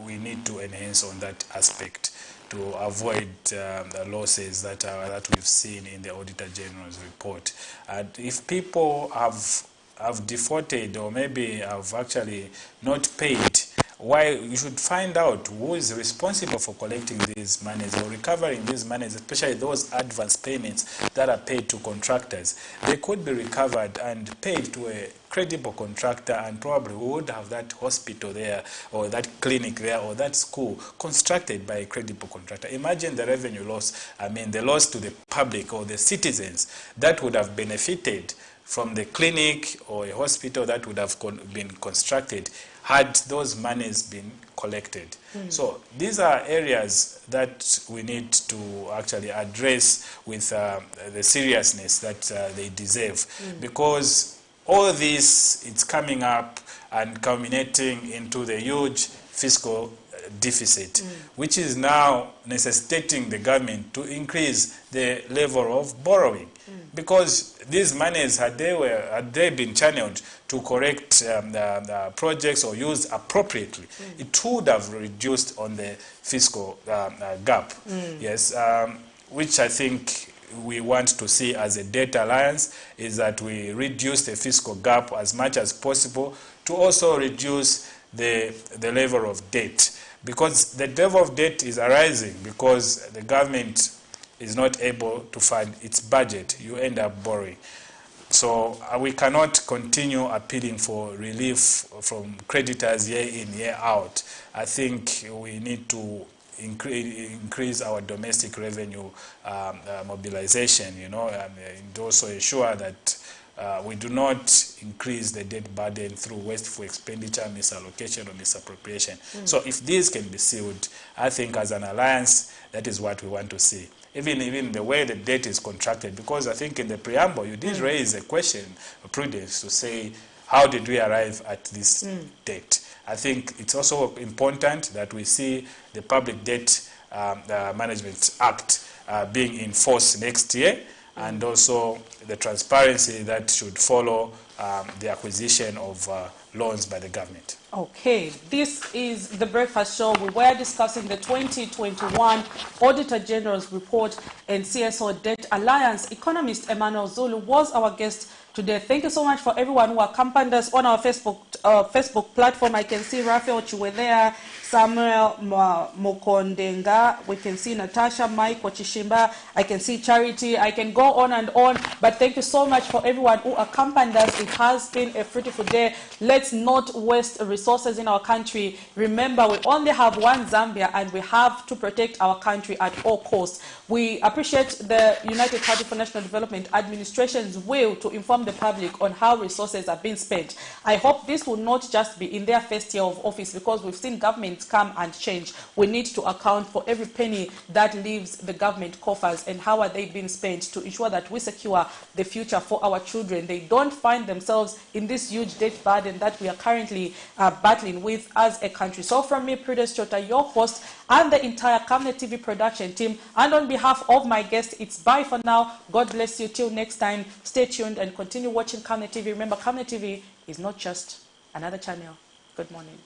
we need to enhance on that aspect to avoid the losses that we've seen in the Auditor General's report. And if people have defaulted, or maybe have actually not paid, why, you should find out who is responsible for collecting these monies or recovering these monies, especially those advance payments that are paid to contractors. They could be recovered and paid to a credible contractor, and probably we would have that hospital there, or that clinic there, or that school constructed by a credible contractor. Imagine the revenue loss, I mean the loss to the public or the citizens that would have benefited from the clinic or a hospital that would have been constructed had those monies been collected. So these are areas that we need to actually address with the seriousness that they deserve, because all this, it's coming up and culminating into the huge fiscal deficit, which is now necessitating the government to increase the level of borrowing. Because these monies, had they been channeled to correct the projects or used appropriately, it would have reduced on the fiscal gap. Yes, which I think we want to see as a debt alliance, is that we reduce the fiscal gap as much as possible, to also reduce the level of debt. Because the level of debt is arising because the government is not able to fund its budget. You end up borrowing. So we cannot continue appealing for relief from creditors year in, year out. I think we need to increase our domestic revenue mobilization, you know, and also ensure that we do not increase the debt burden through wasteful expenditure, misallocation, or misappropriation. So if these can be sealed, I think as an alliance, that is what we want to see. Even the way the debt is contracted, because I think in the preamble you did raise a question of prudence to say, how did we arrive at this debt? I think it's also important that we see the Public Debt Management Act being enforced next year, and also the transparency that should follow the acquisition of loans by the government. Okay, this is the Breakfast Show. We were discussing the 2021 Auditor General's report and CSO Debt Alliance. Economist Emmanuel Zulu was our guest today. Thank you so much for everyone who accompanied us on our Facebook platform. I can see Raphael Chiwedea, Samuel Mokondenga, we can see Natasha, Mike Wachishimba, I can see Charity, I can go on and on, but thank you so much for everyone who accompanied us. It has been a fruitful day. Let's not waste resources in our country. Remember, we only have one Zambia, and we have to protect our country at all costs. We appreciate the United Party for National Development Administration's will to inform the public on how resources are being spent. I hope this will not just be in their first year of office, because we've seen governments habits come and change. We need to account for every penny that leaves the government coffers and how are they being spent to ensure that we secure the future for our children. They don't find themselves in this huge debt burden that we are currently battling with as a country. So from me, Prudence Chota, your host, and the entire Camnet TV production team, and on behalf of my guest, it's bye for now. God bless you. Till next time, stay tuned and continue watching Camnet TV. Remember, Camnet TV is not just another channel. Good morning.